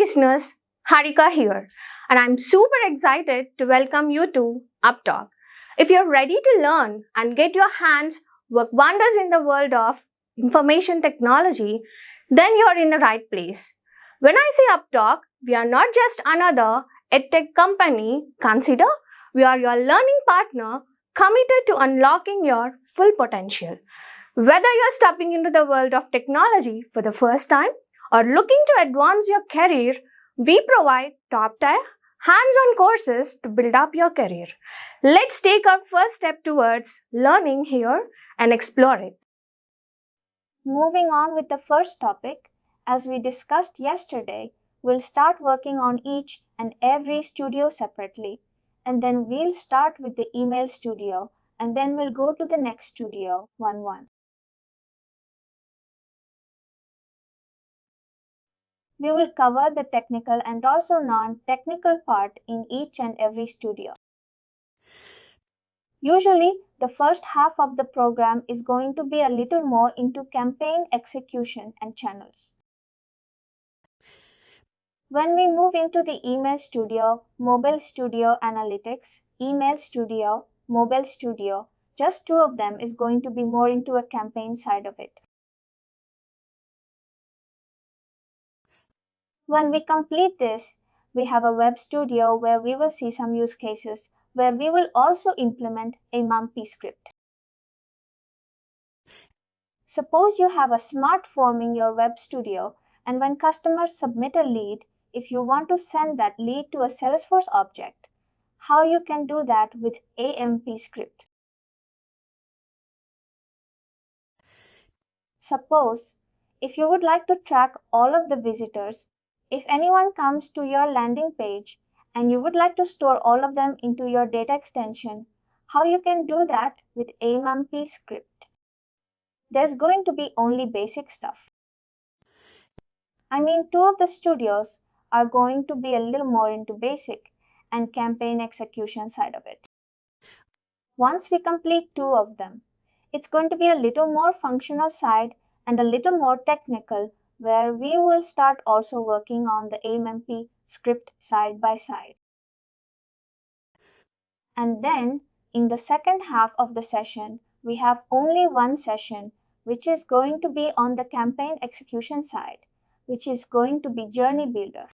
listeners, Harika here, and I'm super excited to welcome you to UppTalk. If you're ready to learn and get your hands work wonders in the world of information technology, then you're in the right place. When I say UppTalk, we are not just another edtech company. Consider we are your learning partner committed to unlocking your full potential. Whether you're stepping into the world of technology for the first time or looking to advance your career, we provide top-tier, hands-on courses to build up your career. Let's take our first step towards learning here and explore it. Moving on with the first topic, as we discussed yesterday, we'll start working on each and every studio separately, and then we'll start with the email studio, and then we'll go to the next studio, one. We will cover the technical and also non-technical part in each and every studio. Usually, the first half of the program is going to be a little more into campaign execution and channels. When we move into the email studio, mobile studio analytics, email studio, mobile studio, just two of them is going to be more into a campaign side of it. When we complete this, we have a web studio where we will see some use cases where we will also implement a MUMP script. Suppose you have a smart form in your web studio, and when customers submit a lead, if you want to send that lead to a Salesforce object, how you can do that with AMP script. Suppose if you would like to track all of the visitors, if anyone comes to your landing page and you would like to store all of them into your data extension, how you can do that with AMP script. There's going to be only basic stuff. I mean, two of the studios are going to be a little more into basic and campaign execution side of it. Once we complete two of them, it's going to be a little more functional side and a little more technical, where we will start also working on the AMP script side by side. And then in the second half of the session, we have only one session, which is going to be on the campaign execution side, which is going to be Journey Builder.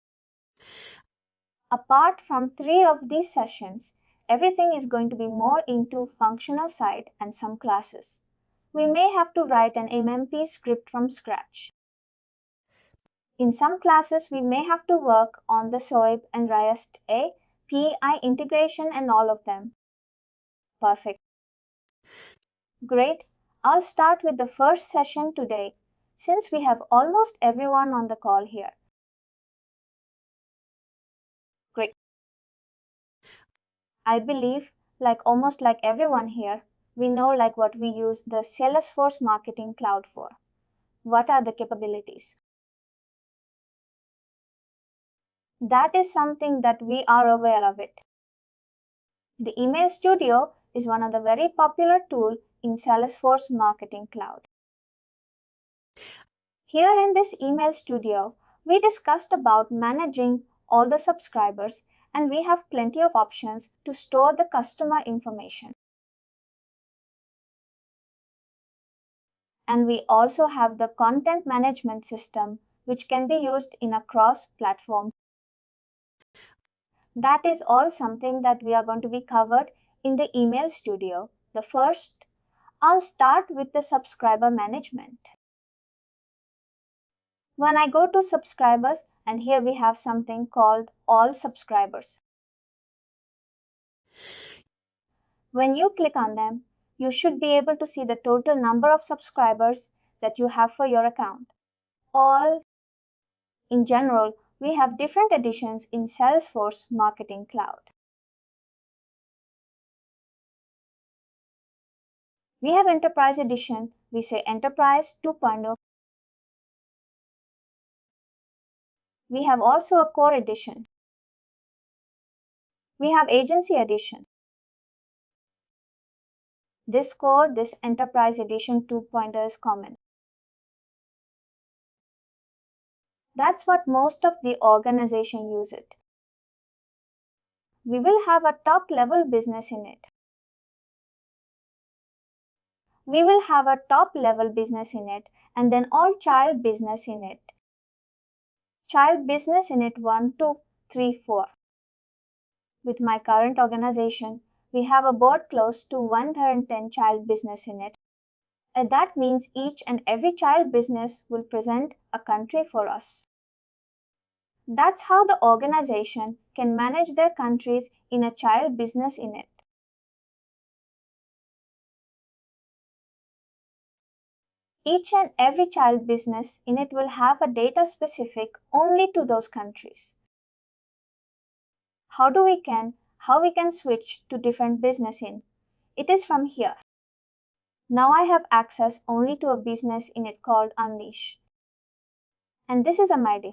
Apart from three of these sessions, everything is going to be more into functional side and some classes. We may have to write an AMP script from scratch. In some classes, we may have to work on the SOAP and REST API integration and all of them. Perfect. Great. I'll start with the first session today, since we have almost everyone on the call here. Great. I believe, almost like everyone here, we know what we use the Salesforce Marketing Cloud for. What are the capabilities? That is something that we are aware of it. The Email Studio is one of the very popular tools in Salesforce Marketing Cloud. Here in this Email Studio, we discussed about managing all the subscribers, and we have plenty of options to store the customer information. And we also have the content management system, which can be used in a cross-platform. That is all something that we are going to be covered in the Email Studio. The first, I'll start with the subscriber management. When I go to subscribers, and here we have something called all subscribers. When you click on them, you should be able to see the total number of subscribers that you have for your account. All, in general, we have different editions in Salesforce Marketing Cloud. We have Enterprise Edition, we say Enterprise 2.0. We have also a Core Edition. We have Agency Edition. This Enterprise Edition 2.0 is common. That's what most of the organization use it. We will have a top level business in it. We will have a top level business in it and then all child business in it. Child business in it 1, 2, 3, 4. With my current organization, we have about close to 110 child business in it. And that means each and every child business will present a country for us. That's how the organization can manage their countries in a child business in it. Each and every child business in it will have a data specific only to those countries. How we can switch to different business in? It is from here. Now I have access only to a business in it called Unleash. And this is a MID.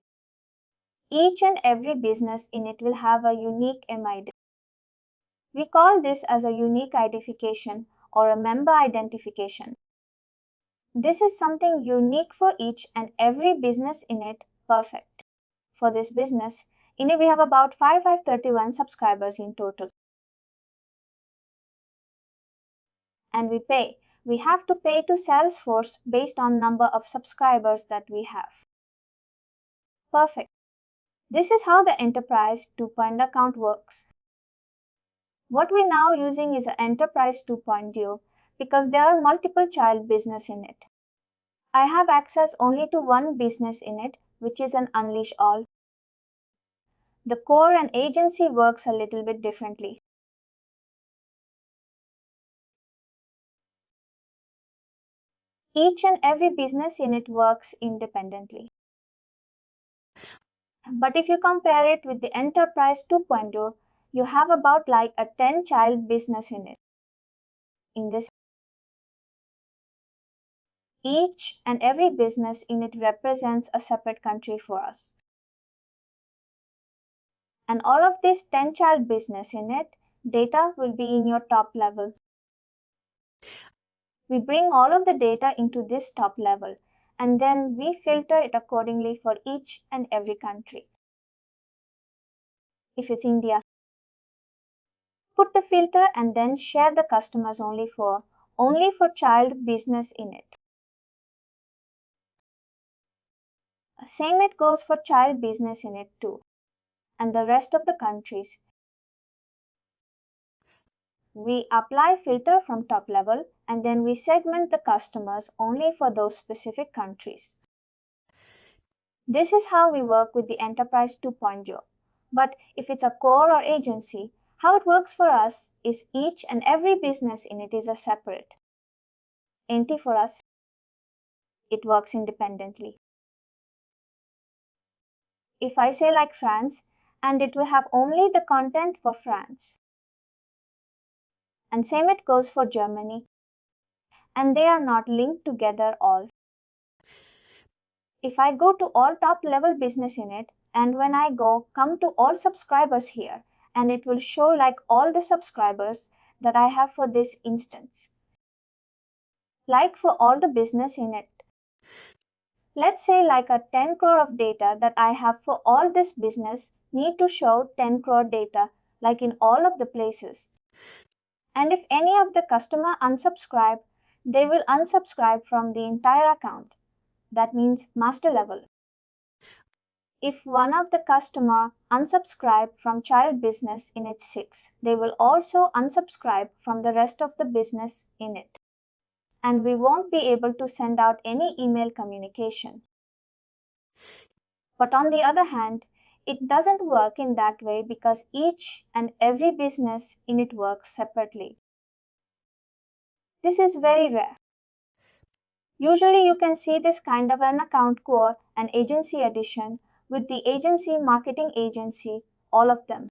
Each and every business in it will have a unique MID. We call this as a unique identification or a member identification. This is something unique for each and every business in it, perfect. For this business, in it we have about 5531 subscribers in total. And we have to pay to Salesforce based on number of subscribers that we have. Perfect. This is how the Enterprise 2.0 account works. What we're now using is an Enterprise 2.0 because there are multiple child business in it. I have access only to one business in it, which is an Unleash All. The core and agency works a little bit differently. Each and every business in it works independently. But if you compare it with the Enterprise 2.0, you have about like a 10 child business in it. In this, each and every business in it represents a separate country for us. And all of this 10 child business in it, data will be in your top level. We bring all of the data into this top level and then we filter it accordingly for each and every country. If it's India, put the filter and then share the customers only for child business in it. Same it goes for child business in it too. And the rest of the countries. We apply filter from top level and then we segment the customers only for those specific countries. This is how we work with the Enterprise 2.0. But if it's a core or agency, how it works for us is each and every business in it is a separate entity for us. It works independently. If I say like France, and it will have only the content for France. And same it goes for Germany. And they are not linked together all. If I go to all top level business in it, and when I come to all subscribers here, and it will show like all the subscribers that I have for this instance. Like for all the business in it. Let's say like a 10 crore of data that I have for all this business need to show 10 crore data like in all of the places. And if any of the customer unsubscribe, they will unsubscribe from the entire account. That means master level. If one of the customer unsubscribe from child business in its 6, they will also unsubscribe from the rest of the business in it. And we won't be able to send out any email communication. But on the other hand, it doesn't work in that way because each and every business in it works separately. This is very rare. Usually you can see this kind of an account core and agency addition with the agency, marketing agency, all of them.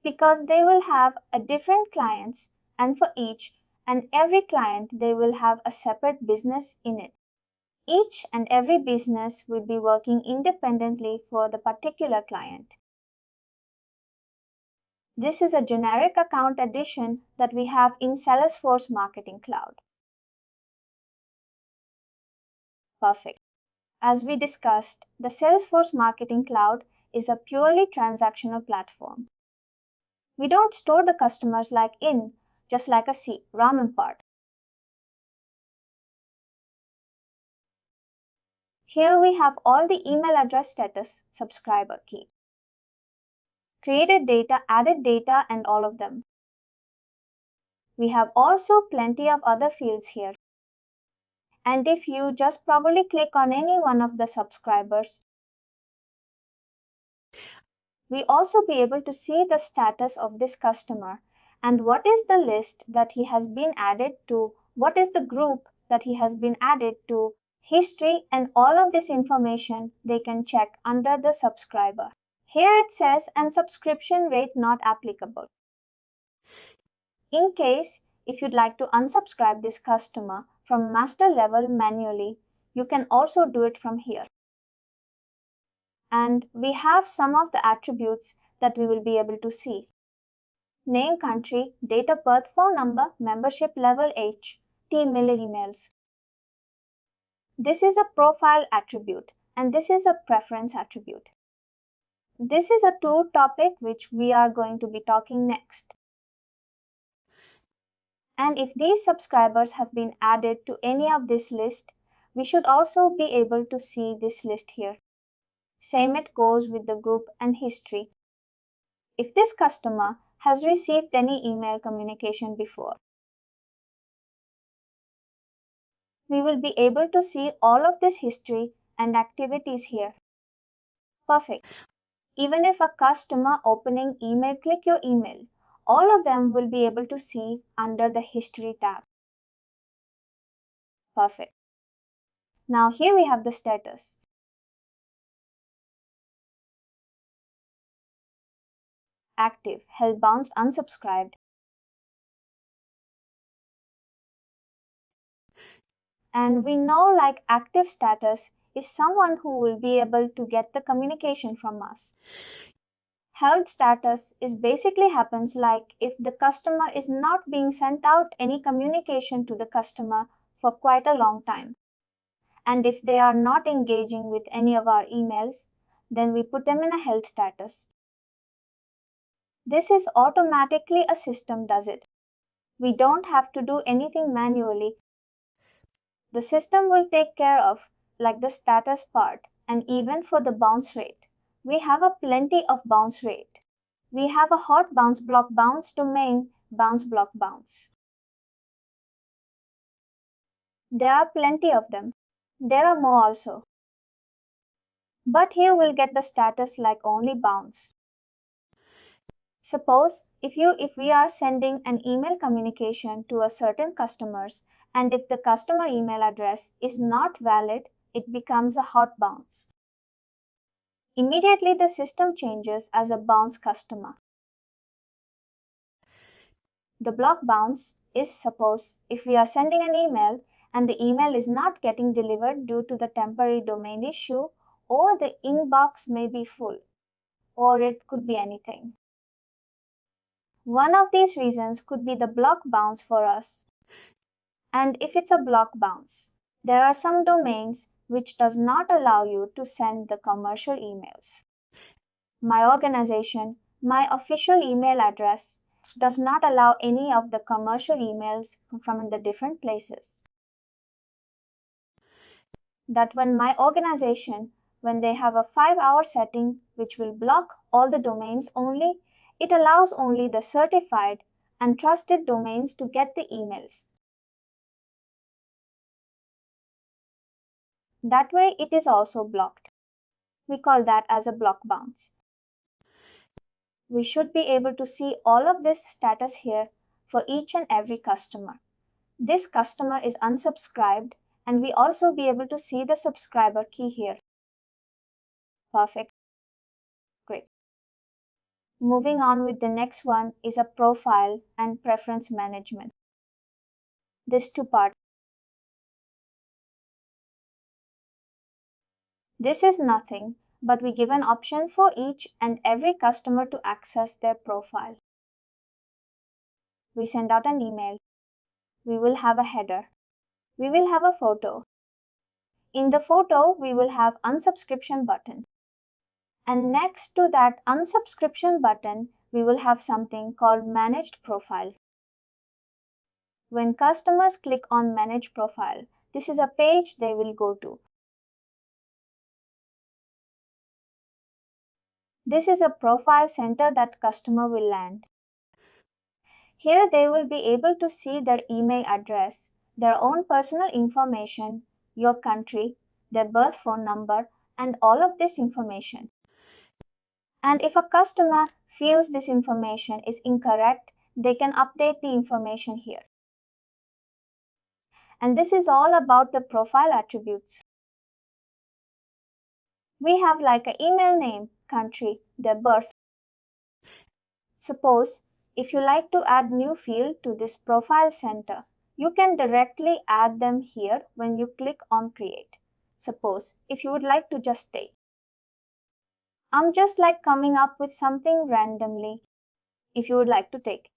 Because they will have a different clients and for each and every client they will have a separate business in it. Each and every business will be working independently for the particular client. This is a generic account addition that we have in Salesforce Marketing Cloud. Perfect. As we discussed, the Salesforce Marketing Cloud is a purely transactional platform. We don't store the customers like in, just like a ramen pot. Here we have all the email address status, subscriber key, created data, added data, and all of them. We have also plenty of other fields here. And if you just probably click on any one of the subscribers, we also be able to see the status of this customer and what is the list that he has been added to, what is the group that he has been added to, history, and all of this information they can check under the subscriber. Here it says and subscription rate not applicable. In case if you'd like to unsubscribe this customer from master level manually, you can also do it from here. And we have some of the attributes that we will be able to see. Name, country, date of birth, phone number, membership level, age, email emails. This is a profile attribute and this is a preference attribute. This is a two topic which we are going to be talking next. And if these subscribers have been added to any of this list, we should also be able to see this list here. Same it goes with the group and history. If this customer has received any email communication before, we will be able to see all of this history and activities here. Perfect. Even if a customer opening email, click your email, all of them will be able to see under the history tab. Perfect. Now here we have the status. Active, held, bounced, unsubscribed. And we know like active status is someone who will be able to get the communication from us. Held status is basically happens like if the customer is not being sent out any communication to the customer for quite a long time. And if they are not engaging with any of our emails, then we put them in a held status. This is automatically a system does it. We don't have to do anything manually. The system will take care of like the status part and even for the bounce rate. We have a plenty of bounce rate. We have a hot bounce, block bounce, domain, bounce, block bounce. There are plenty of them. There are more also. But here we'll get the status like only bounce. Suppose if we are sending an email communication to a certain customers and if the customer email address is not valid, it becomes a hot bounce. Immediately the system changes as a bounce customer. The block bounce is suppose if we are sending an email and the email is not getting delivered due to the temporary domain issue or the inbox may be full or it could be anything. One of these reasons could be the block bounce for us. And if it's a block bounce, there are some domains which does not allow you to send the commercial emails. My organization, my official email address does not allow any of the commercial emails from the different places. That when my organization, when they have a 5-hour setting which will block all the domains only, it allows only the certified and trusted domains to get the emails. That way it is also blocked. We call that as a block bounce. We should be able to see all of this status here for each and every customer. This customer is unsubscribed and we also be able to see the subscriber key here. Perfect. Great. Moving on with the next one is a profile and preference management. This two-part. This is nothing, but we give an option for each and every customer to access their profile. We send out an email. We will have a header. We will have a photo. In the photo, we will have unsubscription button. And next to that unsubscription button, we will have something called managed profile. When customers click on manage profile, this is a page they will go to. This is a profile center that customer will land. Here they will be able to see their email address, their own personal information, your country, their birth phone number, and all of this information. And if a customer feels this information is incorrect, they can update the information here. And this is all about the profile attributes. We have like an email name, country, their birth. Suppose if you like to add new field to this profile center, you can directly add them here when you click on create. Suppose if you would like to just take. I'm just like coming up with something randomly if you would like to take.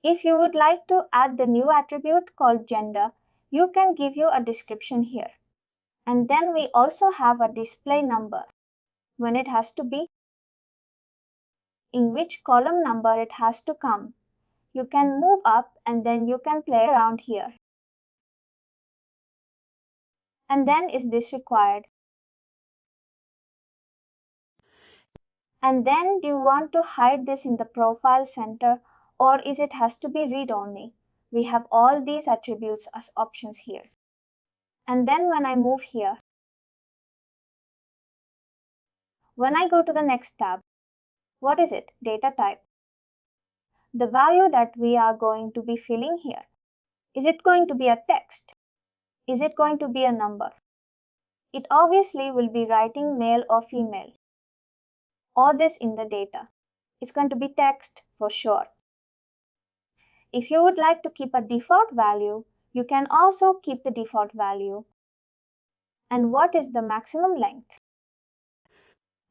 If you would like to add the new attribute called gender, you can give you a description here. And then we also have a display number when it has to be, in which column number it has to come. You can move up and then you can play around here. And then is this required? And then do you want to hide this in the profile center or is it has to be read only? We have all these attributes as options here. And then when I move here, when I go to the next tab, what is it? Data type. The value that we are going to be filling here. Is it going to be a text? Is it going to be a number? It obviously will be writing male or female. All this in the data. It's going to be text for sure. If you would like to keep a default value, you can also keep the default value. And what is the maximum length?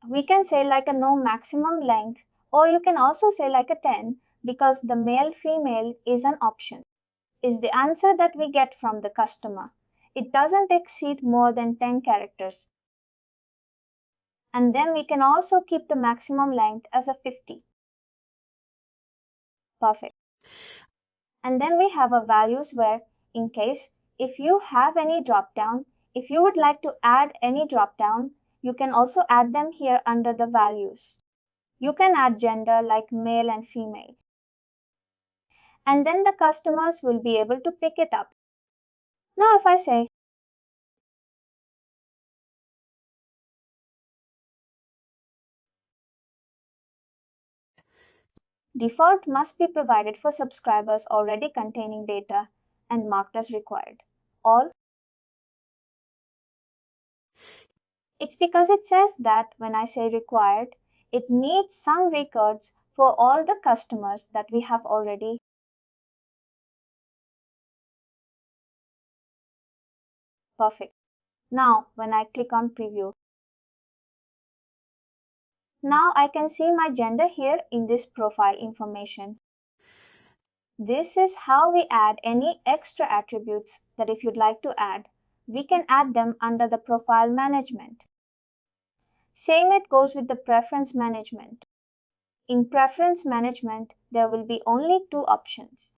We can say like a no maximum length, or you can also say like a 10 because the male female is an option. Is the answer that we get from the customer. It doesn't exceed more than 10 characters. And then we can also keep the maximum length as a 50. Perfect. And then we have a values where in case if you have any drop down, if you would like to add any drop down, you can also add them here under the values. You can add gender like male and female. And then the customers will be able to pick it up. Now if I say default must be provided for subscribers already containing data and marked as required. All. It's because it says that when I say required, it needs some records for all the customers that we have already. Perfect. Now when I click on preview, now I can see my gender here in this profile information. This is how we add any extra attributes that if you'd like to add, we can add them under the profile management. Same it goes with the preference management. In preference management, there will be only two options.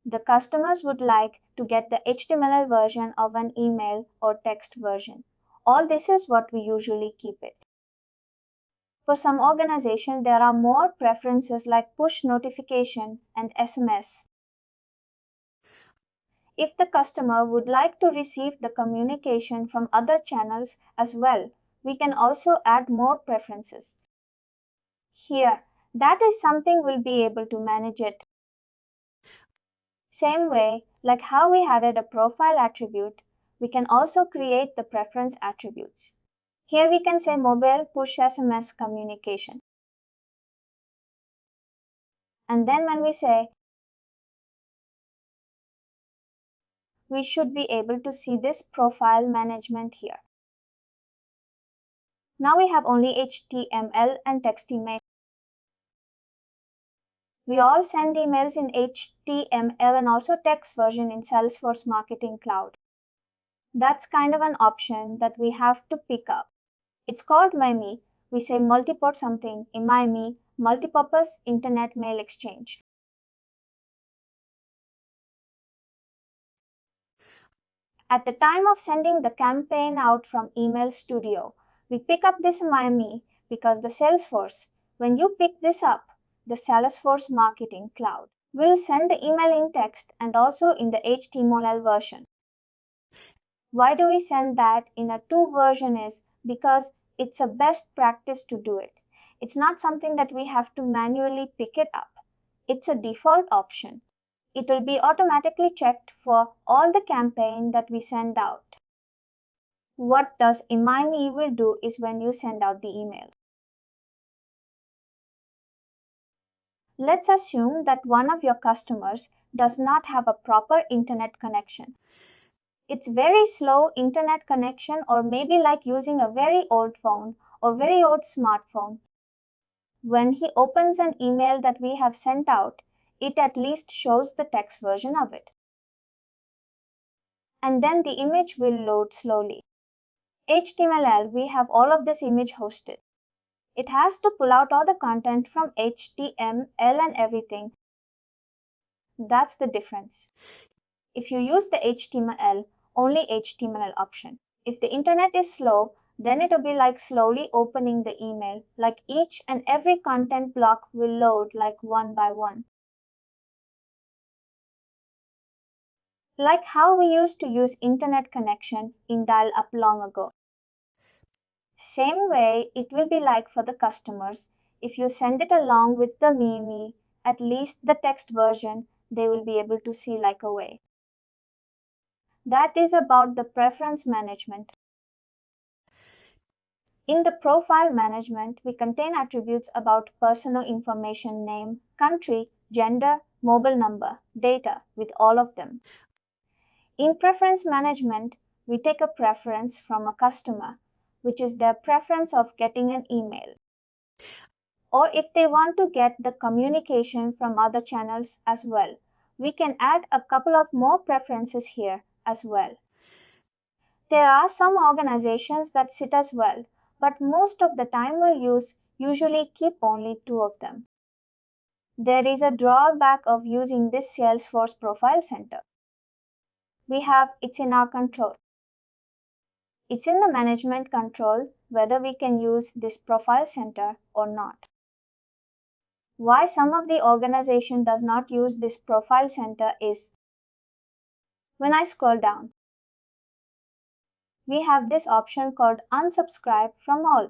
The customers would like to get the HTML version of an email or text version. All this is what we usually keep it. For some organizations, there are more preferences like push notification and SMS. If the customer would like to receive the communication from other channels as well, we can also add more preferences. Here, that is something we'll be able to manage it. Same way, like how we added a profile attribute, we can also create the preference attributes. Here we can say mobile push SMS communication. And then when we say, we should be able to see this profile management here. Now we have only HTML and text image. We all send emails in HTML and also text version in Salesforce Marketing Cloud. That's kind of an option that we have to pick up. It's called MIME. We say multiport something in MIME, multipurpose internet mail exchange. At the time of sending the campaign out from Email Studio, we pick up this MIME because the Salesforce, when you pick this up, the Salesforce Marketing Cloud will send the email in text and also in the HTML version. Why do we send that in a two version is because it's a best practice to do it. It's not something that we have to manually pick it up. It's a default option. It will be automatically checked for all the campaign that we send out. What does MIME will do is when you send out the email. Let's assume that one of your customers does not have a proper internet connection. It's very slow internet connection or maybe like using a very old phone or very old smartphone. When he opens an email that we have sent out, it at least shows the text version of it. And then the image will load slowly. HTML, we have all of this image hosted. It has to pull out all the content from HTML and everything. That's the difference. If you use the HTML, only HTML option. If the internet is slow, then it will be like slowly opening the email, like each and every content block will load like one by one. Like how we used to use internet connection in dial-up long ago. Same way it will be like for the customers. If you send it along with the MIME, at least the text version, they will be able to see like a way. That is about the preference management. In the profile management, we contain attributes about personal information, name, country, gender, mobile number, data with all of them. In preference management, we take a preference from a customer, which is their preference of getting an email. Or if they want to get the communication from other channels as well, we can add a couple of more preferences here as well. There are some organizations that sit as well, but most of the time we'll usually keep only two of them. There is a drawback of using this Salesforce Profile Center. It's in our control. It's in the management control whether we can use this Profile Center or not. Why some of the organization does not use this Profile Center is when I scroll down, we have this option called unsubscribe from all.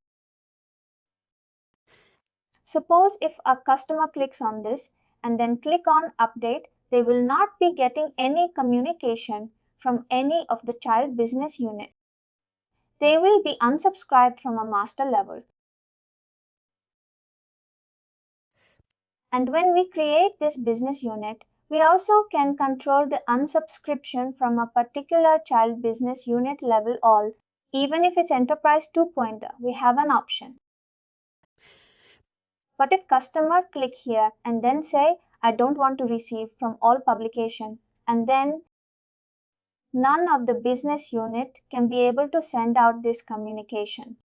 Suppose if a customer clicks on this and then click on update, they will not be getting any communication from any of the child business unit. They will be unsubscribed from a master level. And when we create this business unit, we also can control the unsubscription from a particular child business unit level all, even if it's Enterprise 2.0, we have an option. But if customer click here and then say, I don't want to receive from all publication, and then none of the business unit can be able to send out this communication.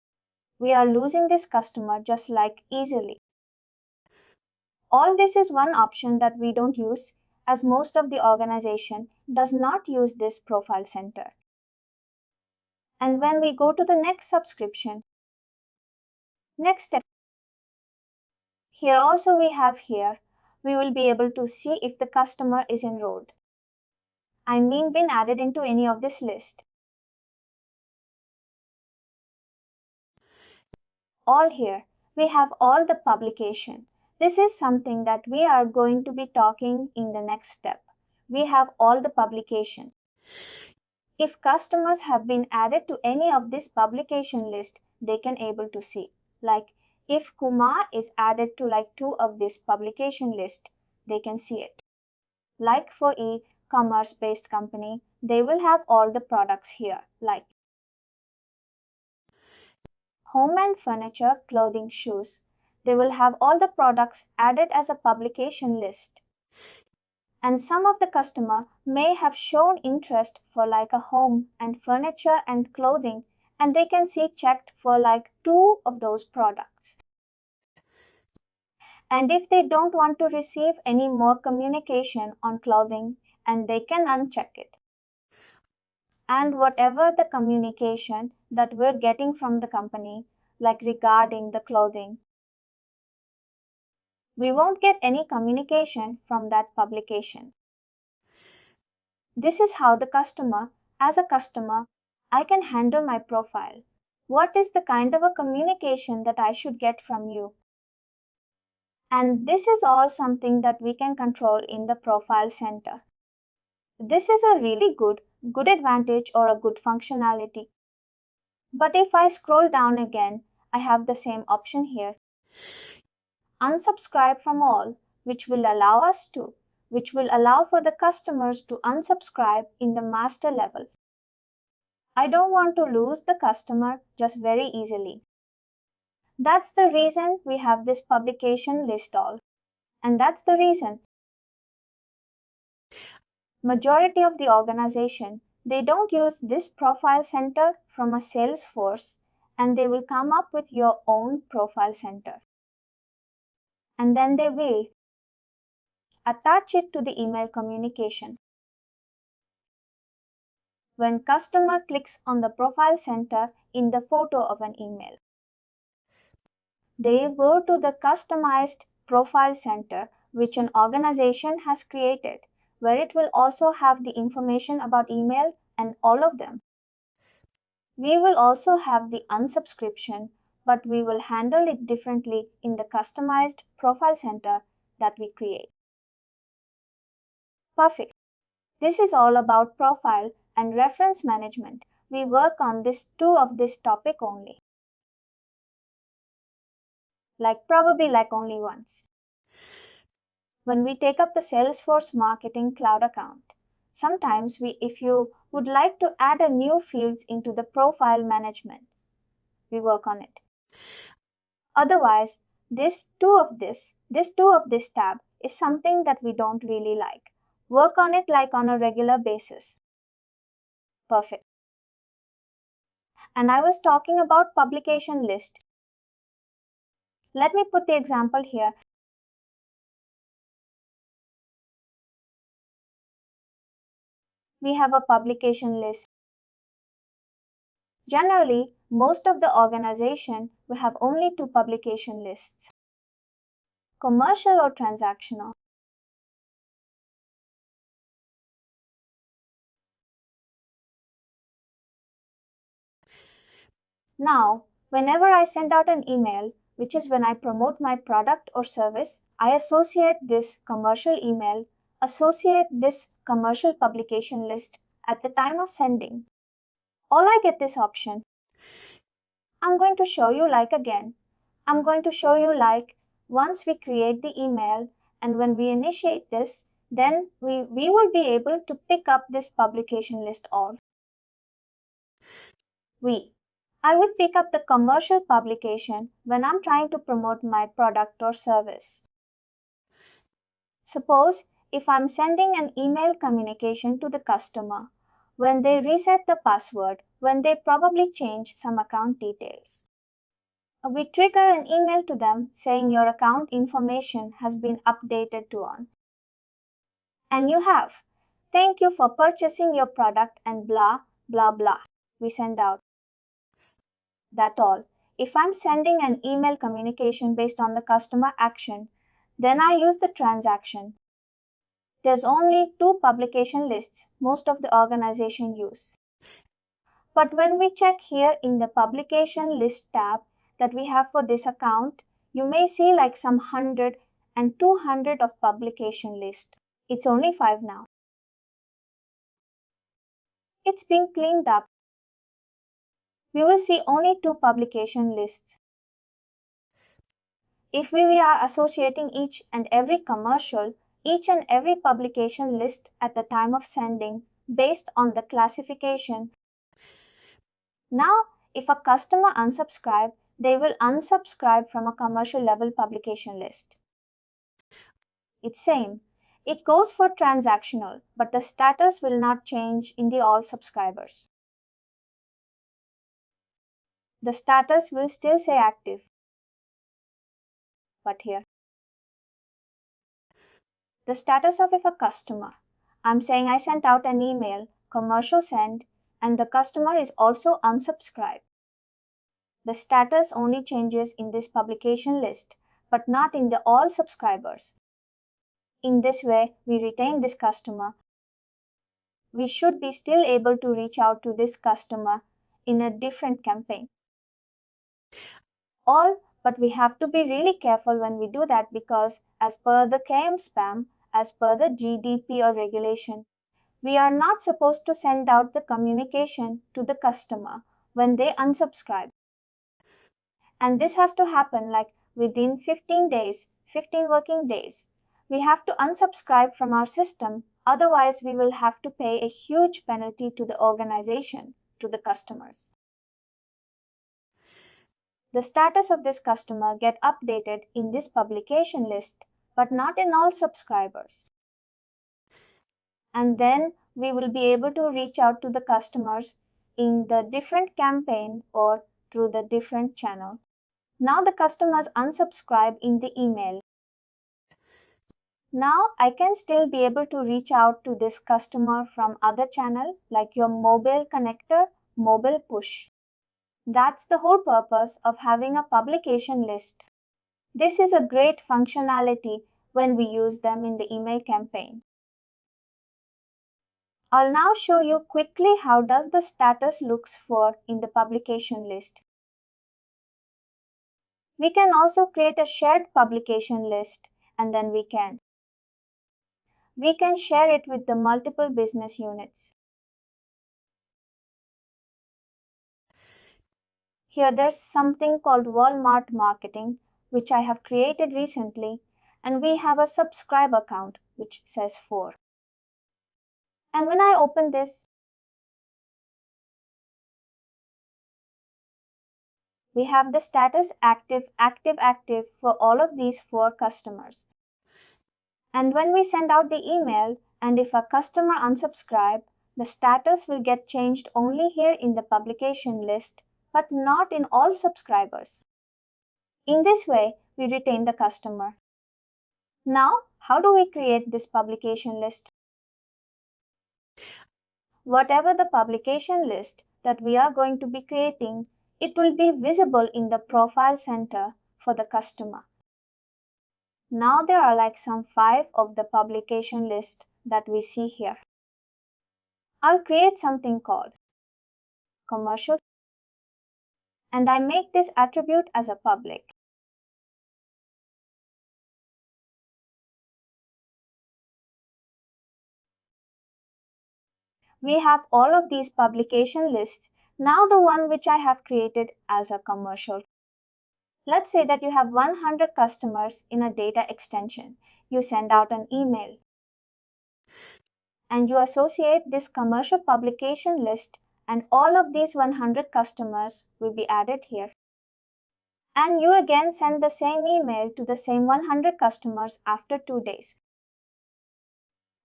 We are losing this customer just like easily. All this is one option that we don't use, as most of the organization does not use this profile center. And when we go to the next subscription, next step, here also we will be able to see if the customer is enrolled. Been added into any of this list. All here, we have all the publication. This is something that we are going to be talking in the next step. We have all the publication. If customers have been added to any of this publication list, they can able to see. Like if Kumar is added to like 2 of this publication list, they can see it. Like for e-commerce based company, they will have all the products here, like home and furniture, clothing, shoes. They will have all the products added as a publication list. And some of the customer may have shown interest for like a home and furniture and clothing, and they can see checked for like 2 of those products. And if they don't want to receive any more communication on clothing, and they can uncheck it. And whatever the communication that we're getting from the company, like regarding the clothing, we won't get any communication from that publication. This is how as a customer, I can handle my profile. What is the kind of a communication that I should get from you? And this is all something that we can control in the profile center. This is a really good advantage or a good functionality. But if I scroll down again, I have the same option here. Unsubscribe from all, which will allow for the customers to unsubscribe in the master level. I don't want to lose the customer just very easily. That's the reason we have this publication list all. And that's the reason majority of the organization, they don't use this profile center from a Salesforce, and they will come up with your own profile center. And then they will attach it to the email communication. When customer clicks on the profile center in the photo of an email, they go to the customized profile center which an organization has created, where it will also have the information about email and all of them. We will also have the unsubscription, but we will handle it differently in the customized profile center that we create. Perfect. This is all about profile and reference management. We work on two of this topic only. Probably only once. When we take up the Salesforce Marketing Cloud account, sometimes if you would like to add a new fields into the profile management, we work on it. Otherwise, this two of this tab is something that we don't really like. Work on it on a regular basis. Perfect. And I was talking about publication list. Let me put the example here. We have a publication list. Generally, most of the organization will have only 2 publication lists, commercial or transactional. Now, whenever I send out an email, which is when I promote my product or service, I associate this commercial email, associate this commercial publication list at the time of sending. All I get this option. I'm going to show you again. I'm going to show you once we create the email and when we initiate this, then we will be able to pick up this publication list all. I would pick up the commercial publication when I'm trying to promote my product or service. Suppose if I'm sending an email communication to the customer, when they reset the password, when they probably change some account details, we trigger an email to them saying your account information has been updated to on. And you have. Thank you for purchasing your product and blah, blah, blah. We send out. That's all. If I'm sending an email communication based on the customer action, then I use the transaction. There's only 2 publication lists most of the organization use. But when we check here in the publication list tab that we have for this account, you may see some 100 and 200 of publication list. It's only 5 now. It's being cleaned up. We will see only 2 publication lists. If we are associating each and every commercial, each and every publication list at the time of sending based on the classification. Now, if a customer unsubscribes, they will unsubscribe from a commercial level publication list. It's same. It goes for transactional, but the status will not change in the all subscribers. The status will still say active. But here, the status of if a customer, I'm saying I sent out an email, commercial send, and the customer is also unsubscribed. The status only changes in this publication list, but not in the all subscribers. In this way, we retain this customer. We should be still able to reach out to this customer in a different campaign. But we have to be really careful when we do that because as per the KM spam, as per the GDPR regulation, we are not supposed to send out the communication to the customer when they unsubscribe. And this has to happen like within 15 days, 15 working days. We have to unsubscribe from our system, otherwise we will have to pay a huge penalty to the organization, to the customers. The status of this customer get updated in this publication list, but not in all subscribers. And then we will be able to reach out to the customers in the different campaign or through the different channel. Now the customers unsubscribe in the email. Now I can still be able to reach out to this customer from other channel like your mobile connector, mobile push. That's the whole purpose of having a publication list. This is a great functionality when we use them in the email campaign. I'll now show you quickly how does the status looks for in the publication list. We can also create a shared publication list and then we can share it with the multiple business units. Here there's something called Walmart marketing, which I have created recently, and we have a subscriber count, which says 4. And when I open this, we have the status active, active, active for all of these 4 customers. And when we send out the email, and if a customer unsubscribe, the status will get changed only here in the publication list, but not in all subscribers. In this way, we retain the customer. Now, how do we create this publication list? Whatever the publication list that we are going to be creating, it will be visible in the profile center for the customer. Now there are like some 5 of the publication list that we see here. I'll create something called commercial and I make this attribute as a public. We have all of these publication lists. Now the one which I have created as a commercial. Let's say that you have 100 customers in a data extension. You send out an email and you associate this commercial publication list and all of these 100 customers will be added here. And you again send the same email to the same 100 customers after 2 days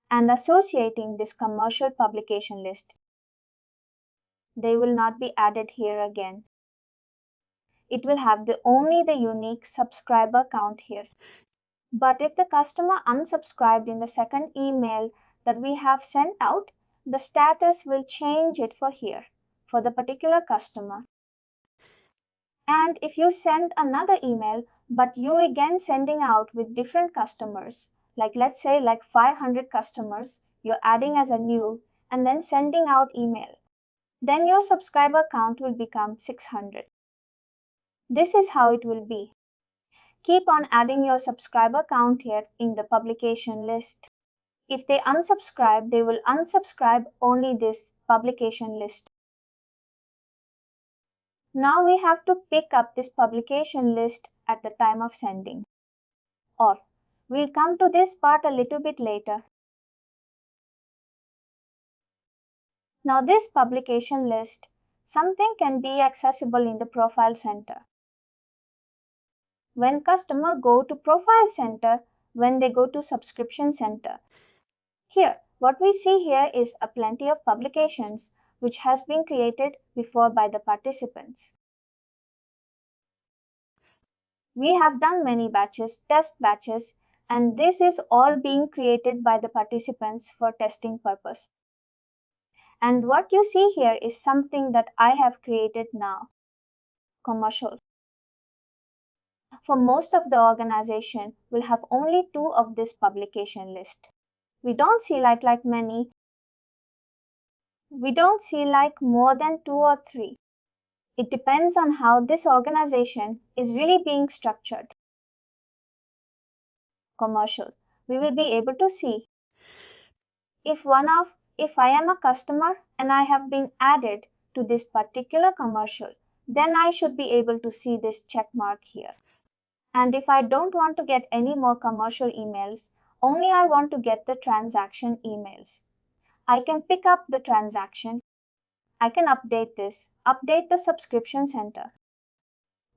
and associating this commercial publication list. They will not be added here again. It will have only the unique subscriber count here. But if the customer unsubscribed in the second email that we have sent out, the status will change it for here, for the particular customer. And if you send another email, but you again sending out with different customers, like let's say like 500 customers, you're adding as a new and then sending out email, then your subscriber count will become 600. This is how it will be. Keep on adding your subscriber count here in the publication list. If they unsubscribe, they will unsubscribe only this publication list. Now we have to pick up this publication list at the time of sending. Or we'll come to this part a little bit later. Now this publication list, something can be accessible in the profile center. when customer go to profile center, when they go to subscription center. Here, what we see here is a plenty of publications which has been created before by the participants. We have done many batches, test batches, and this is all being created by the participants for testing purpose. And what you see here is something that I have created now, commercial. For most of the organization will have only 2 of this publication list. We don't see like many. We don't see like more than 2 or 3. It depends on how this organization is really being structured. Commercial. We will be able to see if I am a customer and I have been added to this particular commercial, then I should be able to see this check mark here. And if I don't want to get any more commercial emails, only I want to get the transaction emails, I can pick up the transaction. I can update the subscription center.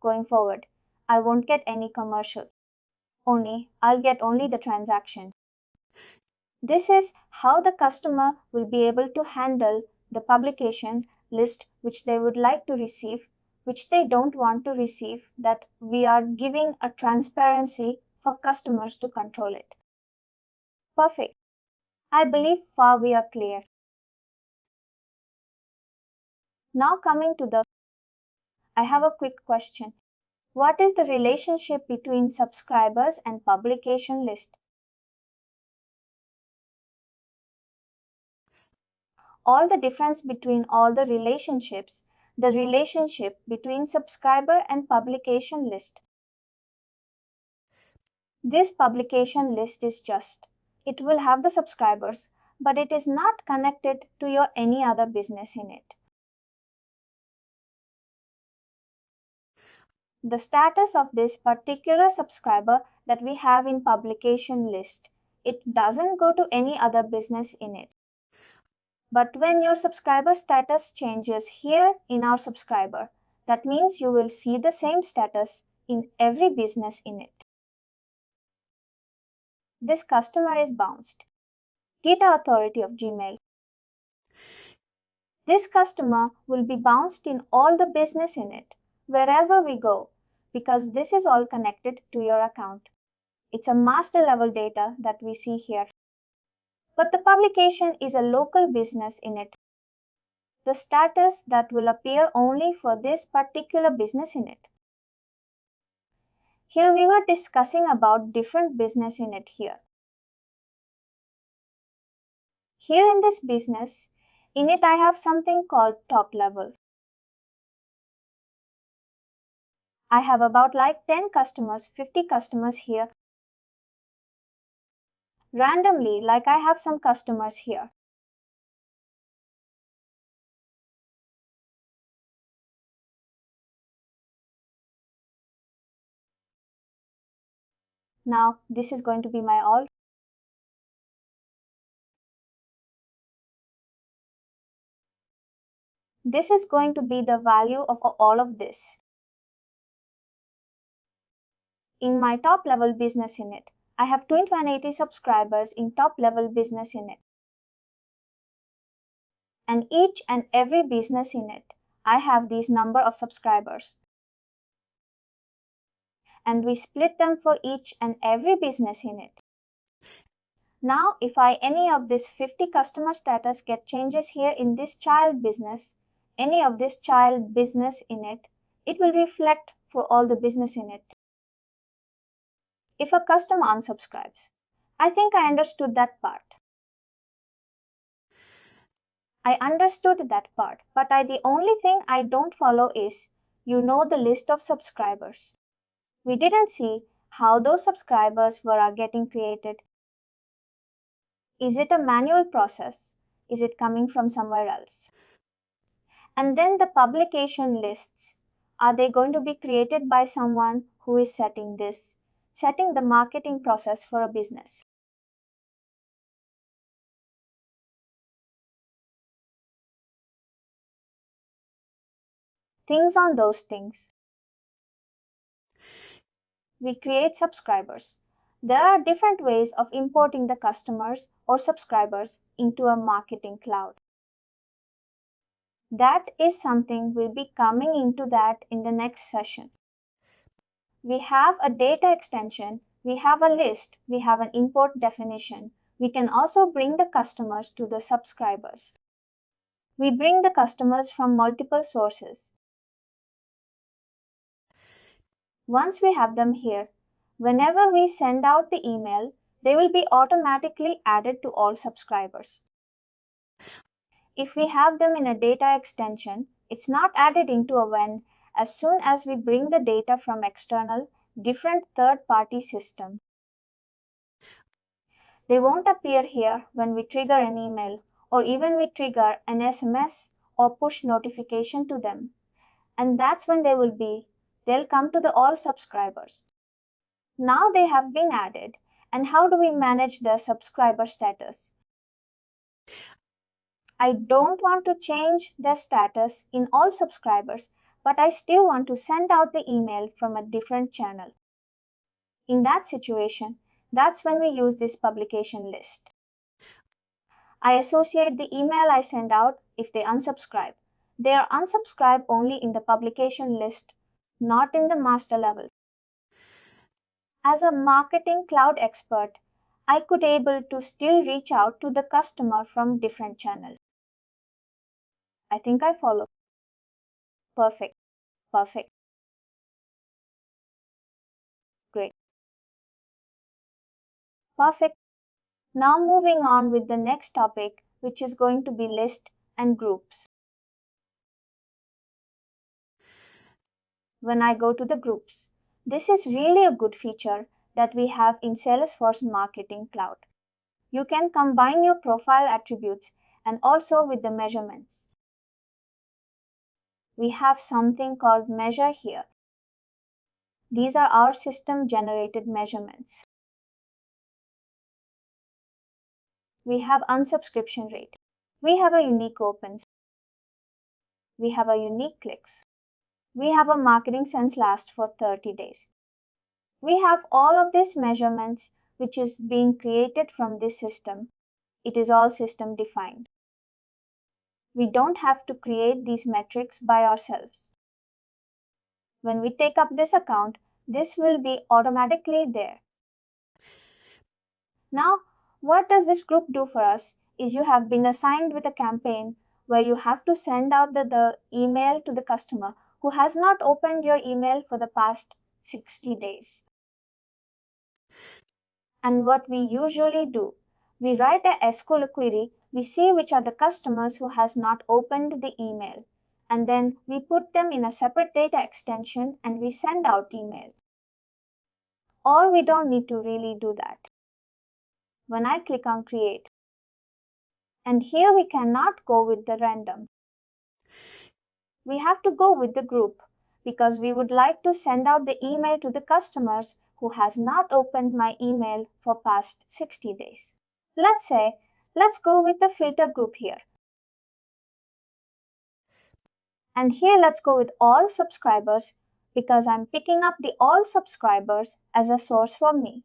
Going forward, I won't get any commercial. I'll get only the transaction. This is how the customer will be able to handle the publication list which they would like to receive, which they don't want to receive, that we are giving a transparency for customers to control it. Perfect. I believe far we are clear. Now coming to I have a quick question. What is the relationship between subscribers and publication list? All the difference between all the relationships, the relationship between subscriber and publication list. This publication list is it will have the subscribers, but it is not connected to your any other business in it. The status of this particular subscriber that we have in publication list, it doesn't go to any other business in it. But when your subscriber status changes here in our subscriber, that means you will see the same status in every business in it. This customer is bounced. Data authority of Gmail. This customer will be bounced in all the business in it, wherever we go, because this is all connected to your account. It's a master level data that we see here. But the publication is a local business in it. The status that will appear only for this particular business in it. Here we were discussing about different business in it here. Here in this business, in it I have something called top level. I have about 10 customers, 50 customers here. Randomly, I have some customers here. Now, this is going to be my all. This is going to be the value of all of this. In my top level business in it, I have 280 subscribers in top level business in it. And each and every business in it, I have these number of subscribers. And we split them for each and every business in it. Now, if any of this 50 customer status get changes here in this child business, any of this child business in it, it will reflect for all the business in it. If a customer unsubscribes, I think I understood that part. I understood that part, but the only thing I don't follow is, the list of subscribers. We didn't see how those subscribers were getting created. Is it a manual process? Is it coming from somewhere else? And then the publication lists. Are they going to be created by someone who is setting the marketing process for a business? Things on those things. we create subscribers. There are different ways of importing the customers or subscribers into a marketing cloud. That is something we'll be coming into that in the next session. We have a data extension, we have a list, we have an import definition. We can also bring the customers to the subscribers. We bring the customers from multiple sources. Once we have them here, whenever we send out the email, they will be automatically added to all subscribers. If we have them in a data extension, it's not added into a when as soon as we bring the data from external, different third-party system. They won't appear here when we trigger an email or even we trigger an SMS or push notification to them. And that's when they'll come to the all subscribers. Now they have been added. And how do we manage the subscriber status? I don't want to change their status in all subscribers, but I still want to send out the email from a different channel. In that situation, that's when we use this publication list. I associate the email I send out if they unsubscribe. They are unsubscribed only in the publication list, not in the master level. As a marketing cloud expert, I could able to still reach out to the customer from different channels. I think I follow. Perfect. Great. Perfect. Now moving on with the next topic, which is going to be list and groups. When I go to the groups, this is really a good feature that we have in Salesforce Marketing Cloud. You can combine your profile attributes and also with the measurements. We have something called measure here. These are our system generated measurements. We have unsubscription rate. We have a unique opens. We have a unique clicks. We have a marketing sense last for 30 days. We have all of these measurements which is being created from this system. It is all system defined. We don't have to create these metrics by ourselves. When we take up this account, this will be automatically there. Now, what does this group do for us is you have been assigned with a campaign where you have to send out the email to the customer who has not opened your email for the past 60 days. And what we usually do, we write a SQL query, we see which are the customers who has not opened the email, and then we put them in a separate data extension and we send out email. Or we don't need to really do that. When I click on create, and here we cannot go with the random. We have to go with the group because we would like to send out the email to the customers who has not opened my email for past 60 days. Let's go with the filter group here. And here let's go with all subscribers because I'm picking up the all subscribers as a source for me.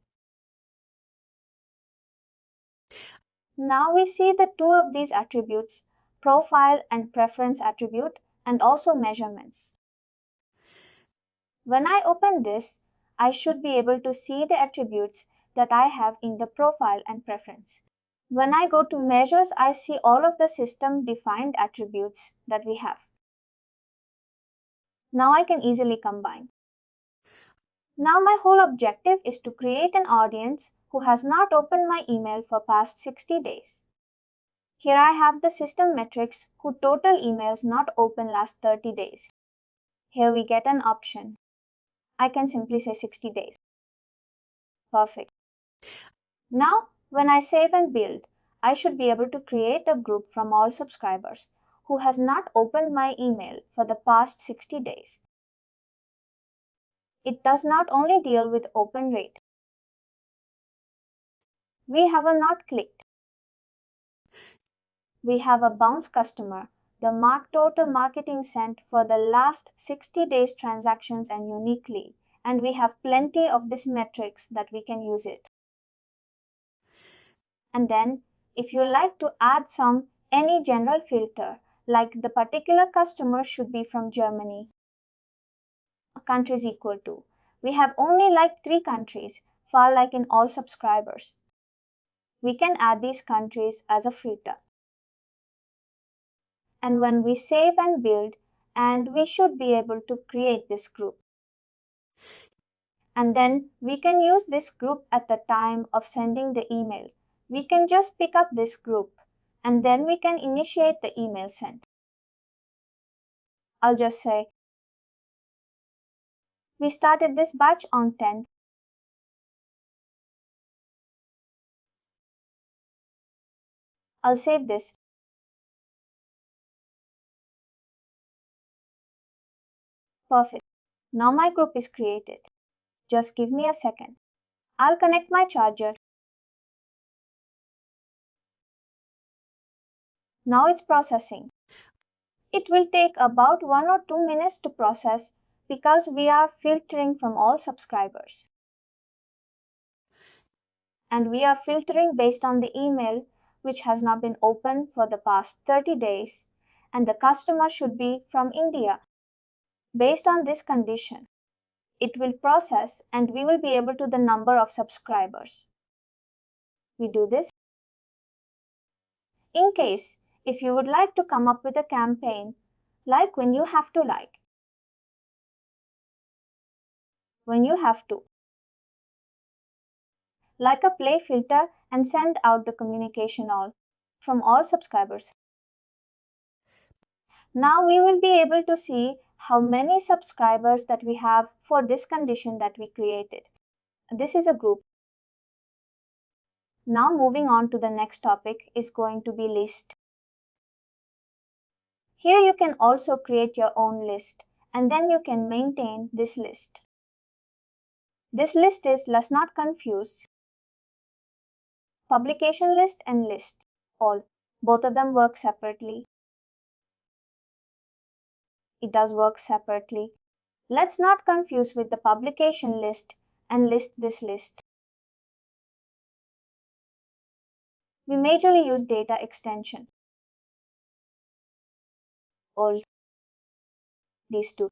Now we see the two of these attributes, profile and preference attribute, and also measurements. When I open this, I should be able to see the attributes that I have in the profile and preference. When I go to measures, I see all of the system defined attributes that we have. Now I can easily combine. Now my whole objective is to create an audience who has not opened my email for past 60 days. Here I have the system metrics who total emails not open last 30 days. Here we get an option. I can simply say 60 days. Perfect. Now when I save and build, I should be able to create a group from all subscribers who has not opened my email for the past 60 days. It does not only deal with open rate. We have a not clicked. We have a bounce customer, the mark total marketing sent for the last 60 days transactions and uniquely, and we have plenty of this metrics that we can use it. And then if you like to add any general filter, like the particular customer should be from Germany, countries equal to. We have only like 3 countries, far like in all subscribers. We can add these countries as a filter. And when we save and build, and we should be able to create this group. And then we can use this group at the time of sending the email. We can just pick up this group and then we can initiate the email send. I'll just say, we started this batch on 10th. I'll save this. Perfect. Now my group is created. Just give me a second. I'll connect my charger. Now it's processing. It will take about 1 or 2 minutes to process because we are filtering from all subscribers. And we are filtering based on the email which has not been opened for the past 30 days, and the customer should be from India. Based on this condition, it will process and we will be able to the number of subscribers. We do this. In case, if you would like to come up with a campaign, like when you have to like a play filter and send out the communication all from all subscribers. Now we will be able to see how many subscribers that we have for this condition that we created. This is a group. Now moving on to the next topic is going to be list. Here you can also create your own list and then you can maintain this list. This list is, let's not confuse, publication list and list. All. Both of them work separately. It does work separately. Let's not confuse with the publication list and list this list. We majorly use data extension. All these two.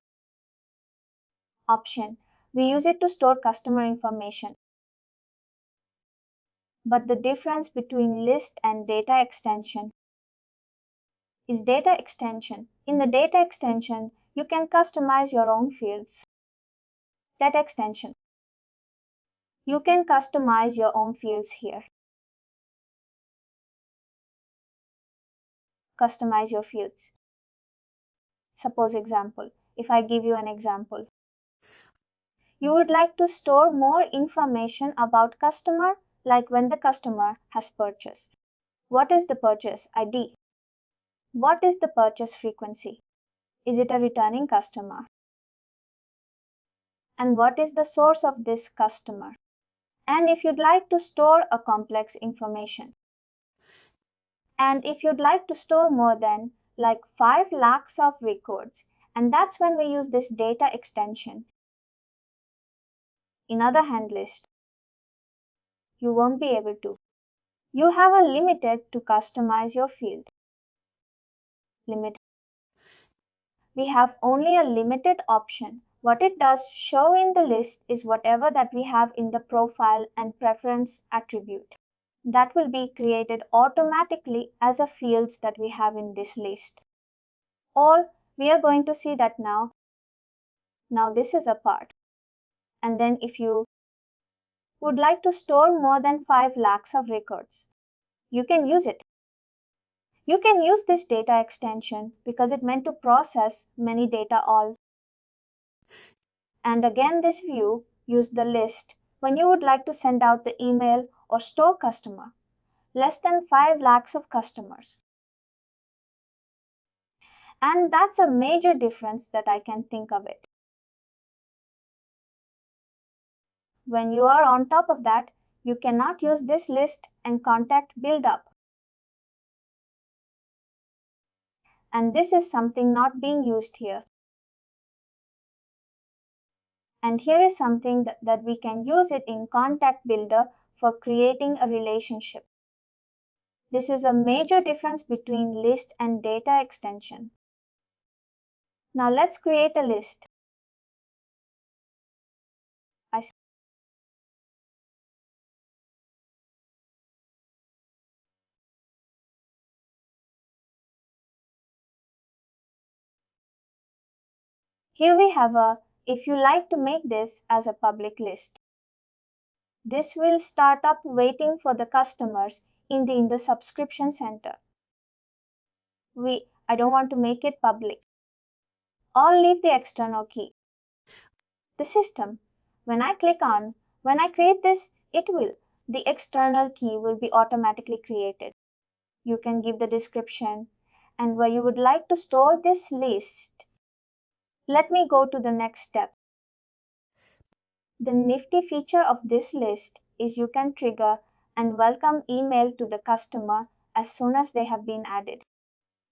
Option. We use it to store customer information. But the difference between list and data extension is data extension. In the data extension, you can customize your own fields. Data extension. You can customize your own fields here. Customize your fields. Suppose example, if I give you an example. You would like to store more information about customer, like when the customer has purchased. What is the purchase ID? What is the purchase frequency? Is it a returning customer? And what is the source of this customer? And if you'd like to store a complex information. And if you'd like to store more than like 5 lakhs of records, and that's when we use this data extension. In other hand list, you won't be able to. You have a limited to customize your field. Limit. We have only a limited option. What it does show in the list is whatever that we have in the profile and preference attribute. That will be created automatically as a fields that we have in this list. Or we are going to see that now. Now this is a part. And then if you would like to store more than 5 lakhs of records, you can use it. You can use this data extension because it meant to process many data all. And again this view use the list when you would like to send out the email or store customer. Less than 5 lakhs of customers. And that's a major difference that I can think of it. When you are on top of that, you cannot use this list and contact build up. And this is something not being used here. And here is something that we can use it in Contact Builder for creating a relationship. This is a major difference between list and data extension. Now let's create a list. Here we have if you like to make this as a public list. This will start up waiting for the customers in the subscription center. I don't want to make it public. Or leave the external key. The system, when I create this, the external key will be automatically created. You can give the description and where you would like to store this list. Let me go to the next step. The nifty feature of this list is you can trigger and welcome email to the customer as soon as they have been added.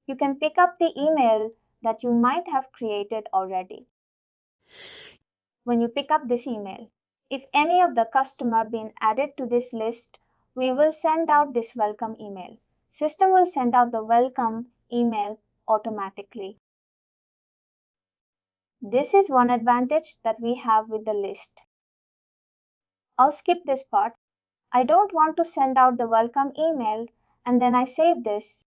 You can pick up the email that you might have created already. When you pick up this email, if any of the customer been added to this list, we will send out this welcome email. System will send out the welcome email automatically. This is one advantage that we have with the list. I'll skip this part. I don't want to send out the welcome email and then I save this.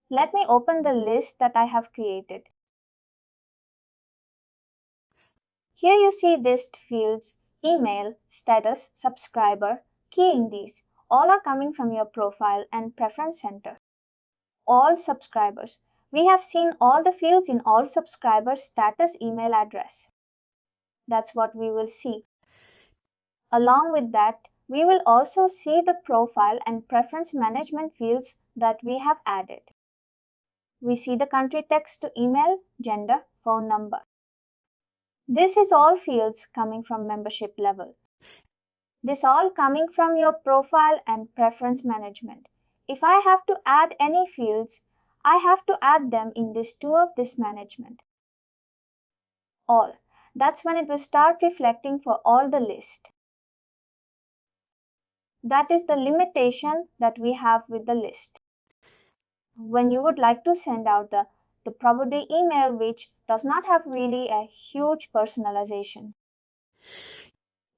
Let me open the list that I have created. Here you see list fields, email, status, subscriber. Keying these. All are coming from your profile and preference center. All subscribers. We have seen all the fields in all subscribers' status email address. That's what we will see. Along with that, we will also see the profile and preference management fields that we have added. We see the country text to email, gender, phone number. This is all fields coming from membership level. This all coming from your profile and preference management. If I have to add any fields, I have to add them in this two of this management. All. That's when it will start reflecting for all the list. That is the limitation that we have with the list. When you would like to send out the probably email which does not have really a huge personalization.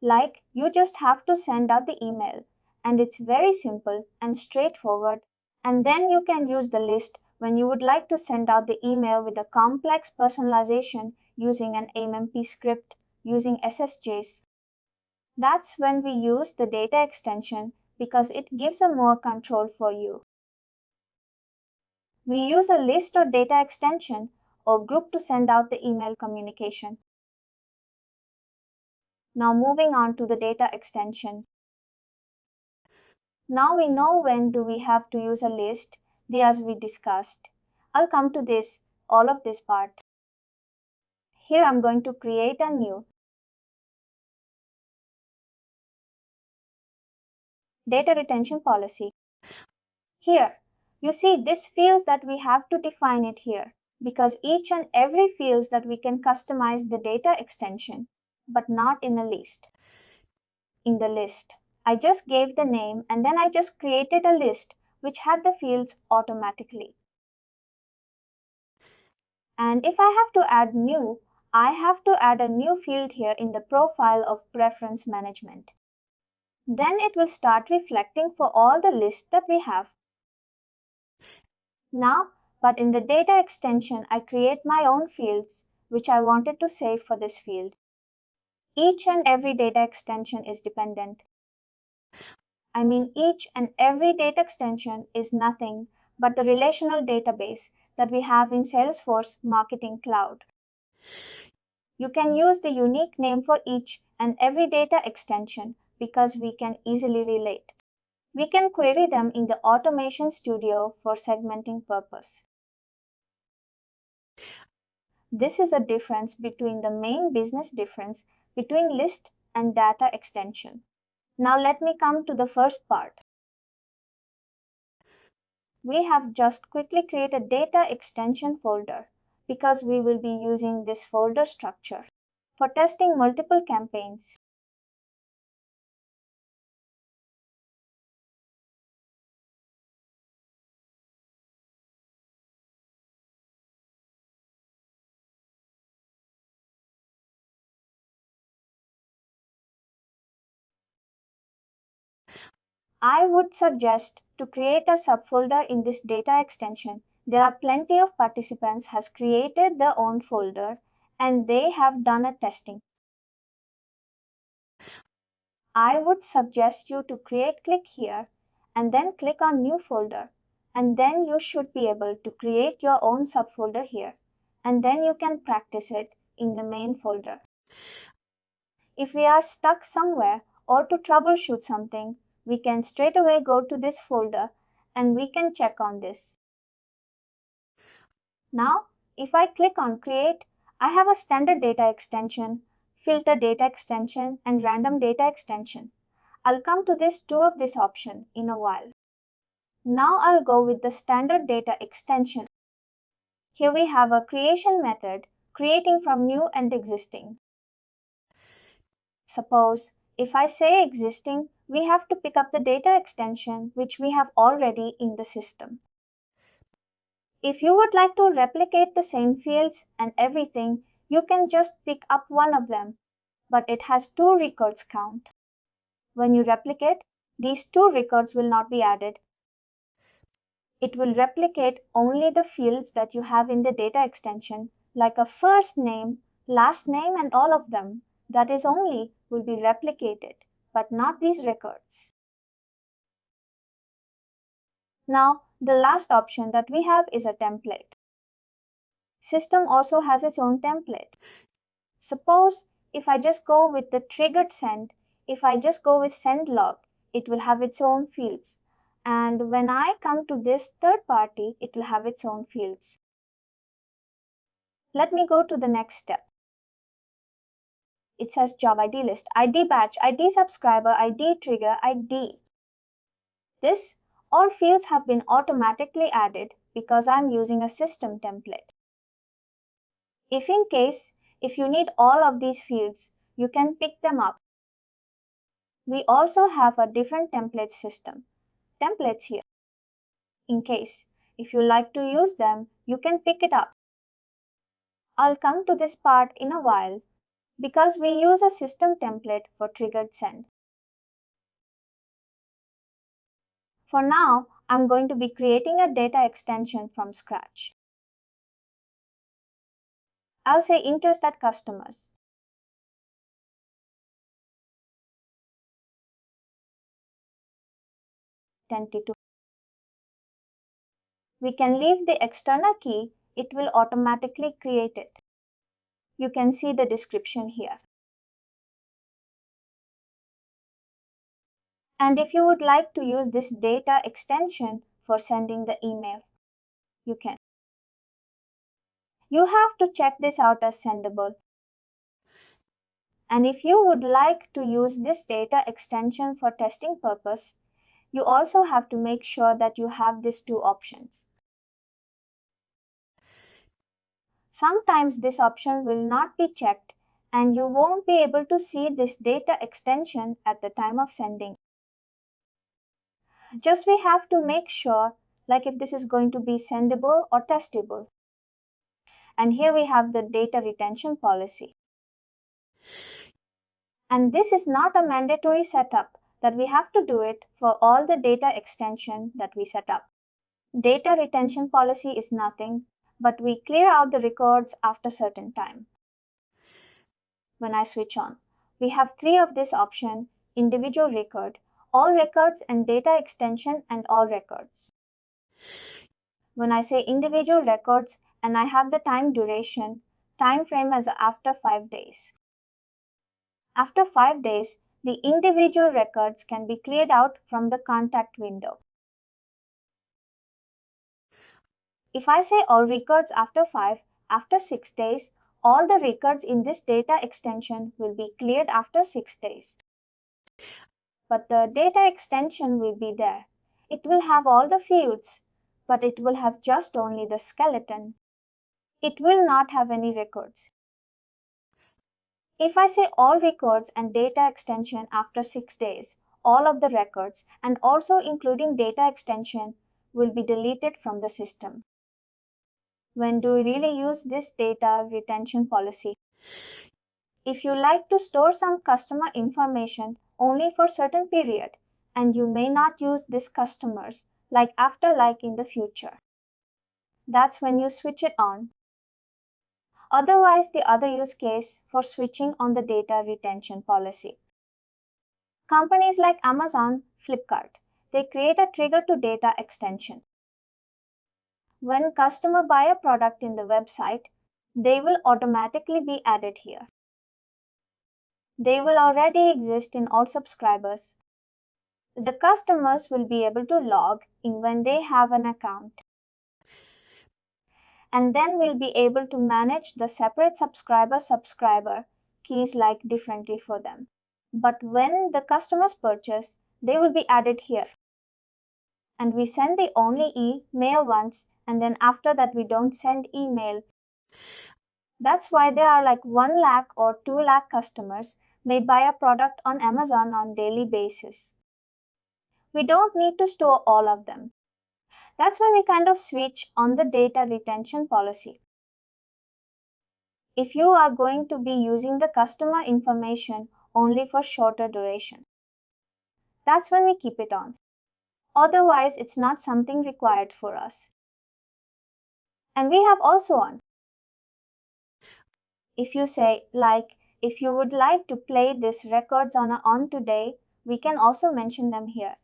Like you just have to send out the email and it's very simple and straightforward, and then you can use the list when you would like to send out the email with a complex personalization using an AMP script, using SSJs. That's when we use the data extension because it gives a more control for you. We use a list or data extension or group to send out the email communication. Now moving on to the data extension. Now we know when do we have to use a list, as we discussed. I'll come to all of this part. Here I'm going to create a new data retention policy. Here, you see this fields that we have to define it here because each and every fields that we can customize the data extension, but not in a list. In the list, I just gave the name and then I just created a list which had the fields automatically. And if I have to add new, I have to add a new field here in the profile of preference management. Then it will start reflecting for all the lists that we have. Now, but in the data extension, I create my own fields which I wanted to save for this field. Each and every data extension is dependent. I mean, each and every data extension is nothing but the relational database that we have in Salesforce Marketing Cloud. You can use the unique name for each and every data extension because we can easily relate. We can query them in the Automation Studio for segmenting purpose. This is a difference between the main business difference between list and data extension. Now let me come to the first part. We have just quickly created a data extension folder. because we will be using this folder structure for testing multiple campaigns. I would suggest to create a subfolder in this data extension. There are plenty of participants has created their own folder and they have done a testing. I would suggest you to click here and then click on new folder, and then you should be able to create your own subfolder here, and then you can practice it in the main folder. If we are stuck somewhere or to troubleshoot something, we can straight away go to this folder and we can check on this. Now, if I click on create, I have a standard data extension, filter data extension, and random data extension. I'll come to two of this option in a while. Now I'll go with the standard data extension. Here we have a creation method, creating from new and existing. Suppose if I say existing, we have to pick up the data extension which we have already in the system. If you would like to replicate the same fields and everything, you can just pick up one of them, but it has 2 records count. When you replicate, these 2 records will not be added. It will replicate only the fields that you have in the data extension, like a first name, last name, and all of them. That is only will be replicated, but not these records. Now, the last option that we have is a template. System also has its own template. Suppose if I just go with the triggered send, if I just go with send log, it will have its own fields. And when I come to this third party, it will have its own fields. Let me go to the next step. It says job ID list, ID batch, ID subscriber, ID trigger, ID. This all fields have been automatically added because I'm using a system template. If in case, if you need all of these fields, you can pick them up. We also have a different template system, templates here. In case, if you like to use them, you can pick it up. I'll come to this part in a while because we use a system template for triggered send. For now, I'm going to be creating a data extension from scratch. I'll say interested customers. We can leave the external key, it will automatically create it. You can see the description here. And if you would like to use this data extension for sending the email, you can. You have to check this out as sendable. And if you would like to use this data extension for testing purpose, you also have to make sure that you have these 2 options. Sometimes this option will not be checked and you won't be able to see this data extension at the time of sending. Just we have to make sure like if this is going to be sendable or testable. And here we have the data retention policy. And this is not a mandatory setup that we have to do it for all the data extension that we set up. Data retention policy is nothing, but we clear out the records after certain time. When I switch on, we have 3 of this option, individual record, all records and data extension and all records. When I say individual records and I have the time duration, time frame as after 5 days. After 5 days, the individual records can be cleared out from the contact window. If I say all records after 5, after 6 days, all the records in this data extension will be cleared after 6 days. But the data extension will be there. It will have all the fields, but it will have just only the skeleton. it will not have any records. If I say all records and data extension after 6 days, all of the records and also including data extension will be deleted from the system. When do we really use this data retention policy? If you like to store some customer information only for certain period and you may not use these customers like after like in the future, that's when you switch it on. Otherwise, the other use case for switching on the data retention policy. Companies like Amazon, Flipkart, they create a trigger to data extension. When customer buy a product in the website, they will automatically be added here. They will already exist in all subscribers. The customers will be able to log in when they have an account. And then we'll be able to manage the separate subscriber keys like differently for them. But when the customers purchase, they will be added here. And we send the only email once, and then after that we don't send email. That's why there are like 1 lakh or 2 lakh customers may buy a product on Amazon on daily basis. We don't need to store all of them. That's when we kind of switch on the data retention policy. If you are going to be using the customer information only for shorter duration, that's when we keep it on. Otherwise, it's not something required for us. And we have also on. If you say, like, if you would like to play these records on today, we can also mention them here.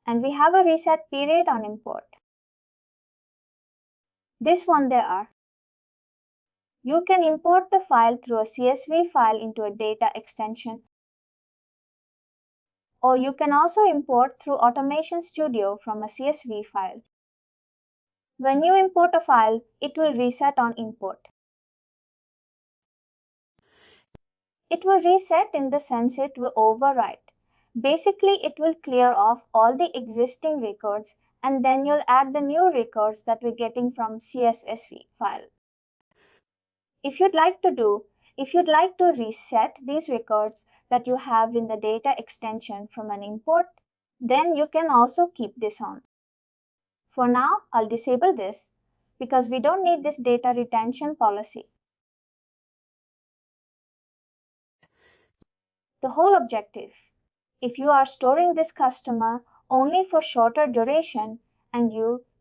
And we have a reset period on import. This one there are. You can import the file through a CSV file into a data extension. Or you can also import through Automation Studio from a CSV file. When you import a file, it will reset on import. It will reset in the sense it will overwrite. Basically, it will clear off all the existing records and then you'll add the new records that we're getting from CSV file. If you'd like to reset these records that you have in the data extension from an import, then you can also keep this on. For now, I'll disable this because we don't need this data retention policy. The whole objective, if you are storing this customer only for shorter duration and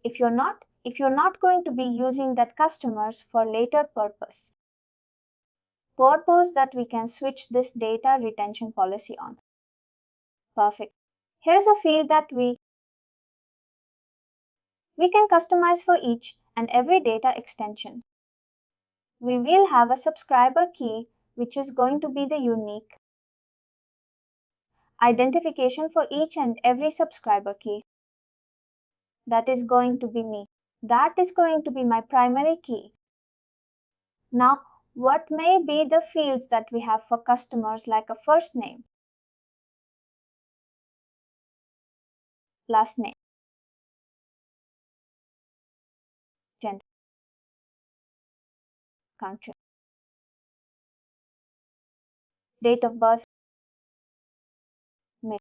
if you're not going to be using that customers for later purpose that we can switch this data retention policy on. Perfect. Here's a field that we can customize for each and every data extension. We will have a subscriber key, which is going to be the unique identification for each and every subscriber key. That is going to be me. That is going to be my primary key. Now, what may be the fields that we have for customers like a first name, last name, gender, country, date of birth, male.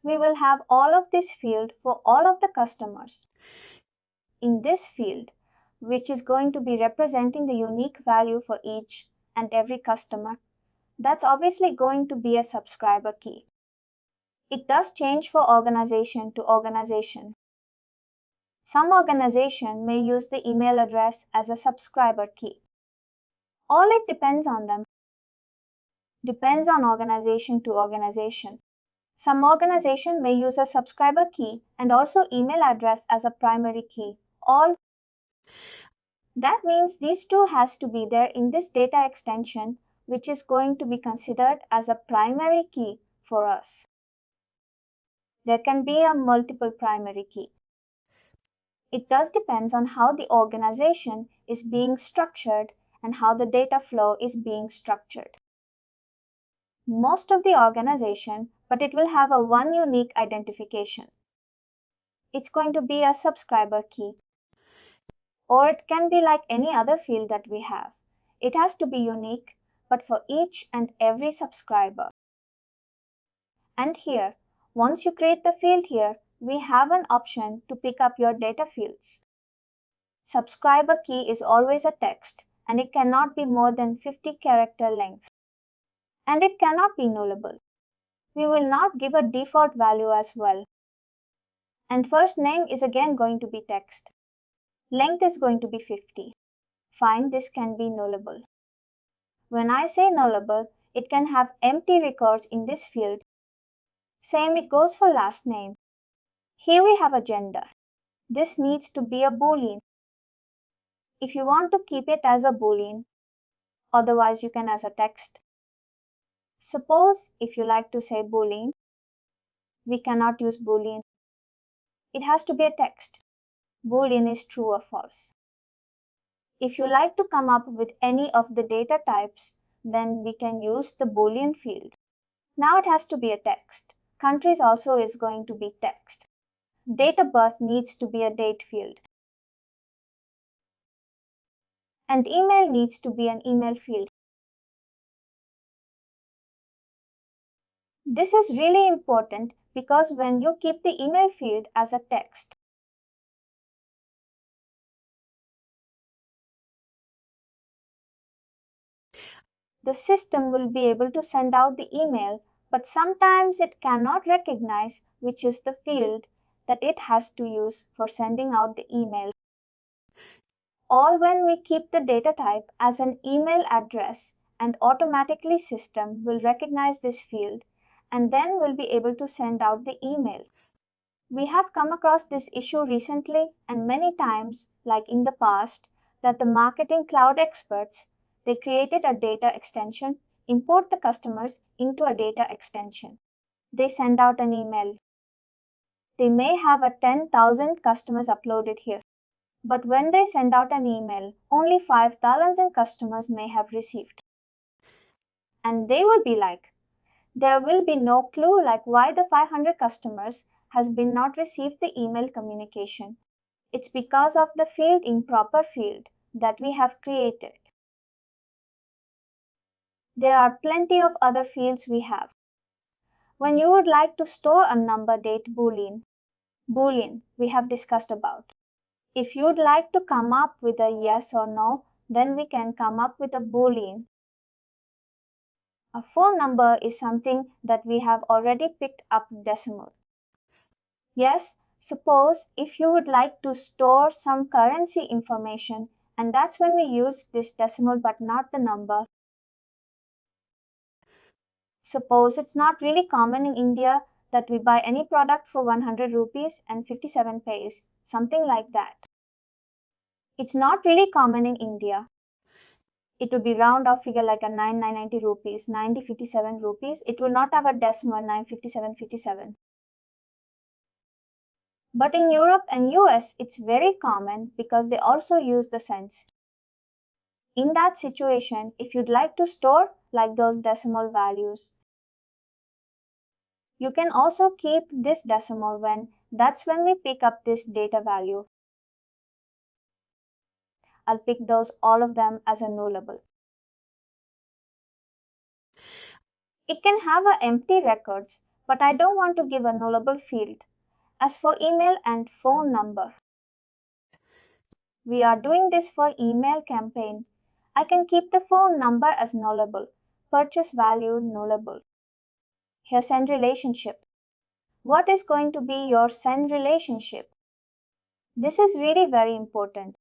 We will have all of this field for all of the customers. In this field, which is going to be representing the unique value for each and every customer, that's obviously going to be a subscriber key. It does change for organization to organization. Some organization may use the email address as a subscriber key. All it depends on them. Depends on organization to organization. Some organization may use a subscriber key and also email address as a primary key. That means these two has to be there in this data extension, which is going to be considered as a primary key for us. There can be a multiple primary key. It does depends on how the organization is being structured and how the data flow is being structured. Most of the organization, but it will have one unique identification. It's going to be a subscriber key. or it can be like any other field that we have. It has to be unique, but for each and every subscriber. And here, once you create the field here, we have an option to pick up your data fields. Subscriber key is always a text, and it cannot be more than 50 character length. And it cannot be nullable. We will not give a default value as well. And first name is again going to be text. Length is going to be 50. Fine, this can be nullable. When I say nullable, it can have empty records in this field. Same it goes for last name. Here we have a gender. This needs to be a boolean. If you want to keep it as a boolean, otherwise you can as a text. Suppose if you like to say boolean, we cannot use boolean. It has to be a text. Boolean is true or false. If you like to come up with any of the data types, then we can use the boolean field. Now it has to be a text. Countries also is going to be text. Date of birth needs to be a date field. And email needs to be an email field. This is really important because when you keep the email field as a text, the system will be able to send out the email, but sometimes it cannot recognize which is the field that it has to use for sending out the email. Or when we keep the data type as an email address, and automatically system will recognize this field and then will be able to send out the email. We have come across this issue recently and many times, like in the past, that the marketing cloud experts, they created a data extension, import the customers into a data extension. They send out an email. They may have a 10,000 customers uploaded here. But when they send out an email, only 5,000 customers may have received. And they will be like, there will be no clue like why the 500 customers has been not received the email communication. It's because of the field improper field that we have created. There are plenty of other fields we have. When you would like to store a number date boolean we have discussed about. If you'd like to come up with a yes or no, then we can come up with a boolean. A phone number is something that we have already picked up decimal. Yes, suppose if you would like to store some currency information, and that's when we use this decimal but not the number. Suppose it's not really common in India that we buy any product for 100 rupees and 57 paise, something like that. It's not really common in India. It would be round off figure like a 990 rupees, 9057 rupees. It will not have a decimal 95757. But in Europe and US, it's very common because they also use the cents. In that situation, if you'd like to store like those decimal values, you can also keep this decimal that's when we pick up this data value. I'll pick those all of them as a nullable. It can have a empty records, but I don't want to give a nullable field. As for email and phone number, we are doing this for email campaign. I can keep the phone number as nullable, purchase value nullable. Here send relationship. What is going to be your send relationship? This is really very important.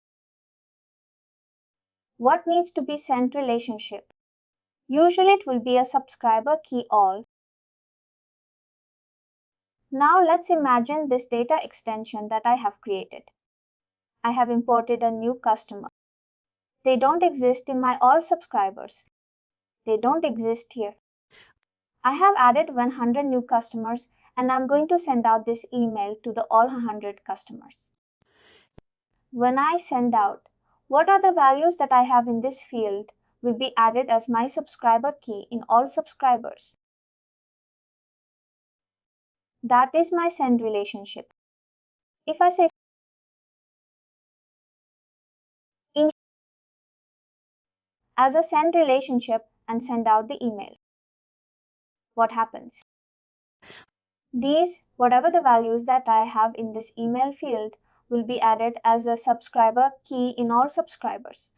What needs to be sent relationship? Usually it will be a subscriber key all. Now let's imagine this data extension that I have created. I have imported a new customer. They don't exist in my all subscribers. They don't exist here. I have added 100 new customers and I'm going to send out this email to the all 100 customers. When I send out, what are the values that I have in this field will be added as my subscriber key in all subscribers. That is my send relationship. If I say as a send relationship and send out the email. What happens? These, whatever the values that I have in this email field, will be added as a subscriber key in all subscribers.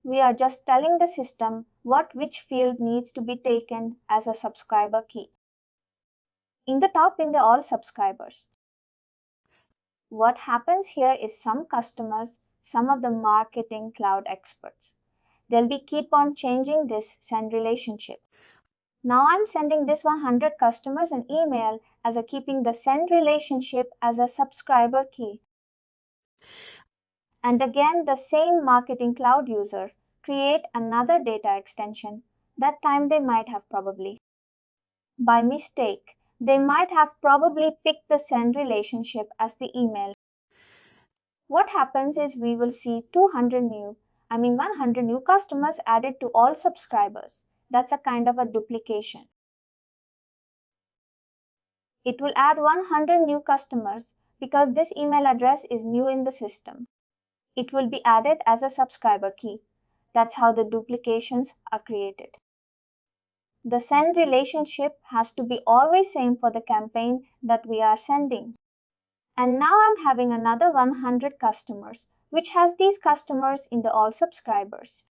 We are just telling the system which field needs to be taken as a subscriber key. In the top in the all subscribers. What happens here is some customers, some of the marketing cloud experts, they'll be keep on changing this send relationship. Now I'm sending this 100 customers an email as a keeping the send relationship as a subscriber key. And again, the same marketing cloud user create another data extension. That time they might have probably, by mistake, they might have probably picked the send relationship as the email. What happens is we will see 100 new customers added to all subscribers. That's a kind of a duplication. It will add 100 new customers because this email address is new in the system. It will be added as a subscriber key. That's how the duplications are created. The send relationship has to be always same for the campaign that we are sending. And now I'm having another 100 customers, which has these customers in the all subscribers.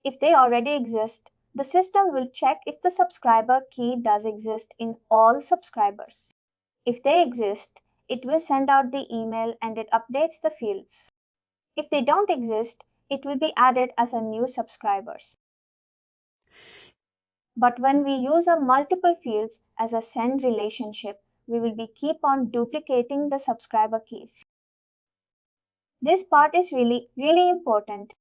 If they already exist, the system will check if the subscriber key does exist in all subscribers. If they exist, it will send out the email and it updates the fields. If they don't exist, it will be added as a new subscribers. But when we use a multiple fields as a send relationship, we will be keep on duplicating the subscriber keys. This part is really important.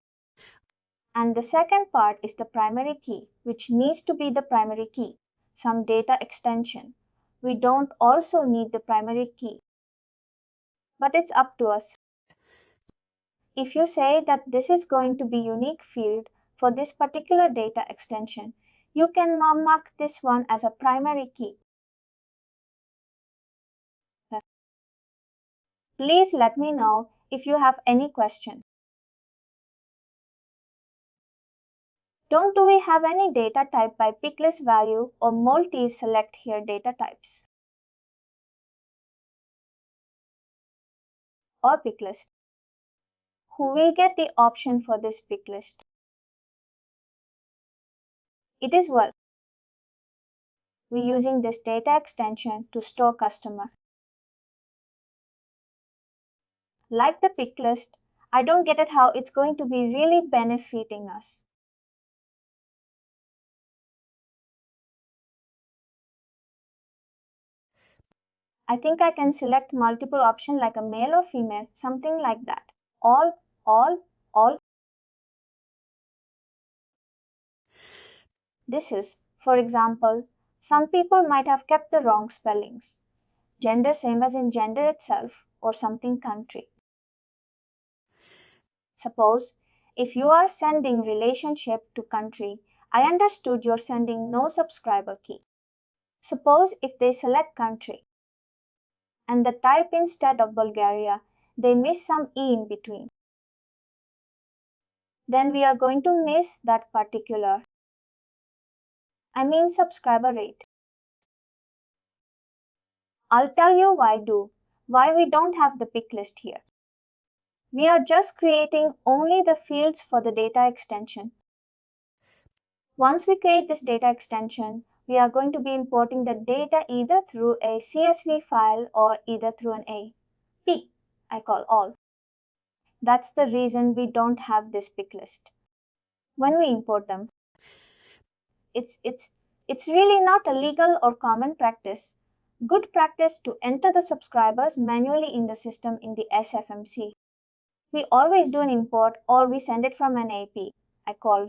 And the second part is the primary key, which needs to be the primary key, some data extension. We don't also need the primary key. But it's up to us. If you say that this is going to be unique field for this particular data extension, you can mark this one as a primary key. Please let me know if you have any question. Don't we have any data type by pick list value or multi-select here data types? Or pick list. Who will get the option for this pick list? It is well. We're using this data extension to store customer. Like the pick list, I don't get it how it's going to be really benefiting us. I think I can select multiple options like a male or female, something like that. All. This is, for example, some people might have kept the wrong spellings. Gender same as in gender itself or something country. Suppose if you are sending relationship to country, I understood you're sending no subscriber key. Suppose if they select country and the type instead of Bulgaria, they miss some E in between. Then we are going to miss that particular, subscriber rate. I'll tell you why we don't have the pick list here. We are just creating only the fields for the data extension. Once we create this data extension, we are going to be importing the data either through a CSV file or either through an AP, I call all. That's the reason we don't have this pick list. When we import them, it's really not a legal or common practice. Good practice to enter the subscribers manually in the system in the SFMC. We always do an import or we send it from an AP, I call.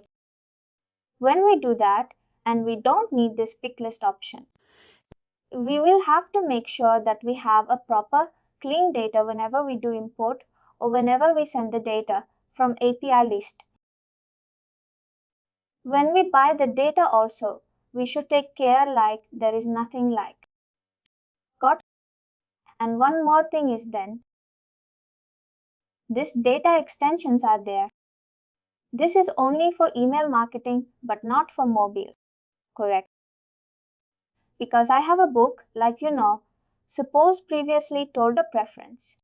When we do that, and we don't need this pick list option, we will have to make sure that we have a proper clean data whenever we do import or whenever we send the data from API list. When we buy the data also, we should take care like there is nothing like. Got? And one more thing is then, This data extensions are there. This is only for email marketing but not for mobile. Correct. Because I have a book, like suppose previously told a preference.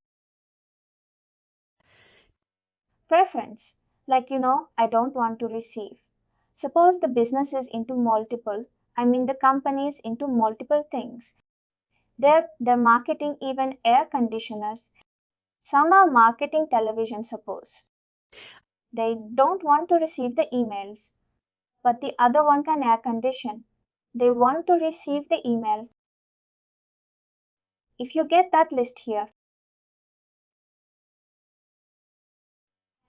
Preference, like I don't want to receive. Suppose the business is into the company is into multiple things. They're marketing even air conditioners. Some are marketing television, suppose. They don't want to receive the emails, but the other one can air condition. They want to receive the email. If you get that list here,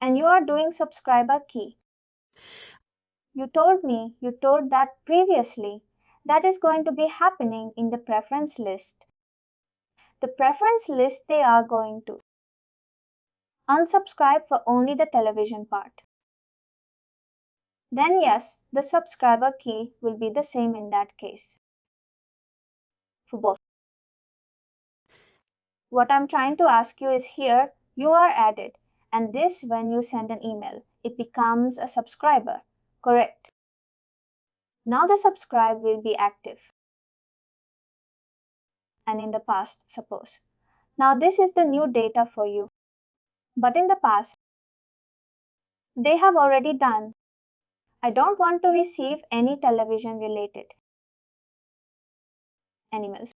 and you are doing subscriber key, you told that previously, that is going to be happening in the preference list. The preference list, they are going to unsubscribe for only the television part. Then yes, the subscriber key will be the same in that case. For both. What I'm trying to ask you is here, you are added, and this when you send an email, it becomes a subscriber, correct? Now the subscribe will be active. And in the past, suppose. Now this is the new data for you. But in the past, they have already done. I don't want to receive any television related emails.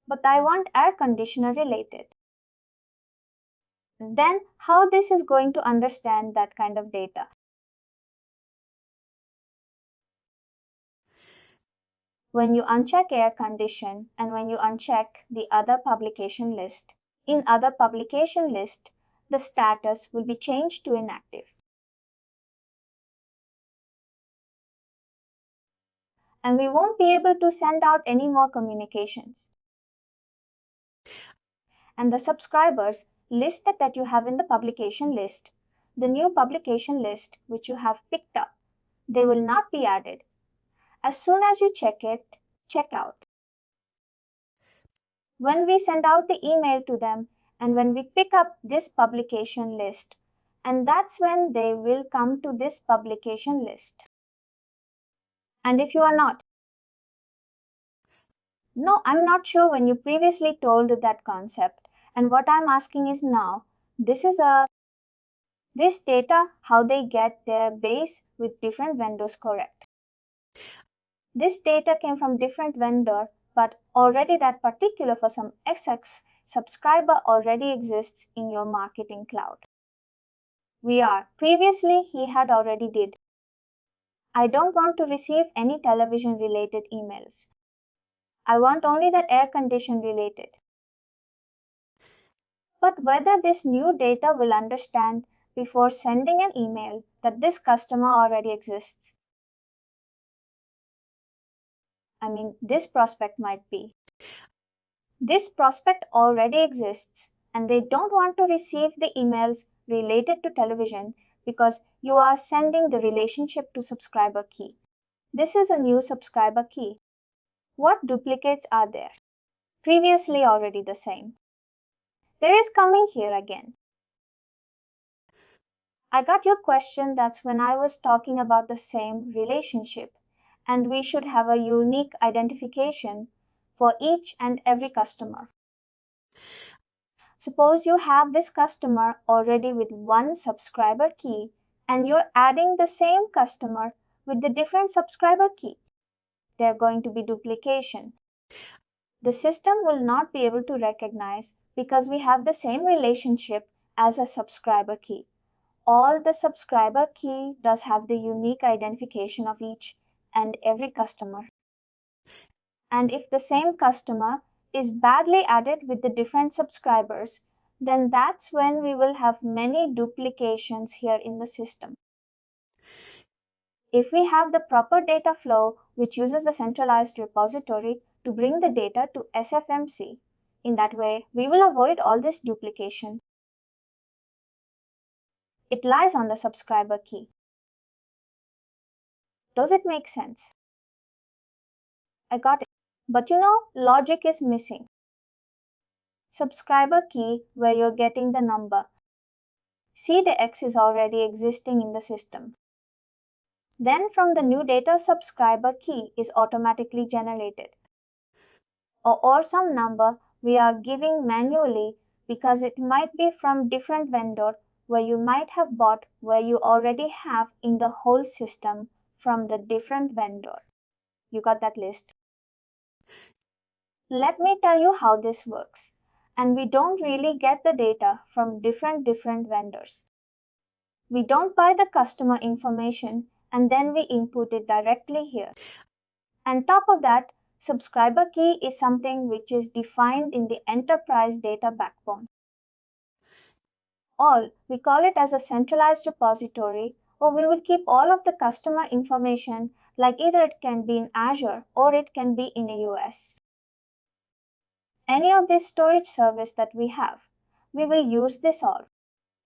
But I want air conditioner related. Then how this is going to understand that kind of data? When you uncheck air condition and when you uncheck the other publication list, in other publication list, the status will be changed to inactive. And we won't be able to send out any more communications. And the subscribers listed that you have in the publication list, the new publication list which you have picked up, they will not be added. As soon as you check it, check out. When we send out the email to them and when we pick up this publication list, and that's when they will come to this publication list. And if you are not, no, I'm not sure when you previously told that concept. And what I'm asking is now, this data, how they get their base with different vendors, correct? This data came from different vendor, but already that particular for some XX subscriber already exists in your marketing cloud. Previously he had already did. I don't want to receive any television related emails. I want only that air condition related. But whether this new data will understand before sending an email that this customer already exists. This prospect might be. This prospect already exists and they don't want to receive the emails related to television because you are sending the relationship to subscriber key. This is a new subscriber key. What duplicates are there? Previously already the same. There is coming here again. I got your question, that's when I was talking about the same relationship, and we should have a unique identification for each and every customer. Suppose you have this customer already with one subscriber key and you're adding the same customer with the different subscriber key. There are going to be duplication. The system will not be able to recognize because we have the same relationship as a subscriber key. All the subscriber key does have the unique identification of each and every customer. And if the same customer is badly added with the different subscribers, then that's when we will have many duplications here in the system. If we have the proper data flow, which uses the centralized repository to bring the data to SFMC, in that way, we will avoid all this duplication. It lies on the subscriber key. Does it make sense? I got it. But logic is missing. Subscriber key where you're getting the number. See, the X is already existing in the system. Then from the new data, subscriber key is automatically generated, or some number we are giving manually because it might be from different vendor where you might have bought where you already have in the whole system from the different vendor. You got that list? Let me tell you how this works. And we don't really get the data from different vendors. We don't buy the customer information and then we input it directly here. And top of that, subscriber key is something which is defined in the enterprise data backbone. We call it as a centralized repository, or we will keep all of the customer information, like either it can be in Azure or it can be in AWS. Any of this storage service that we have, we will use this all.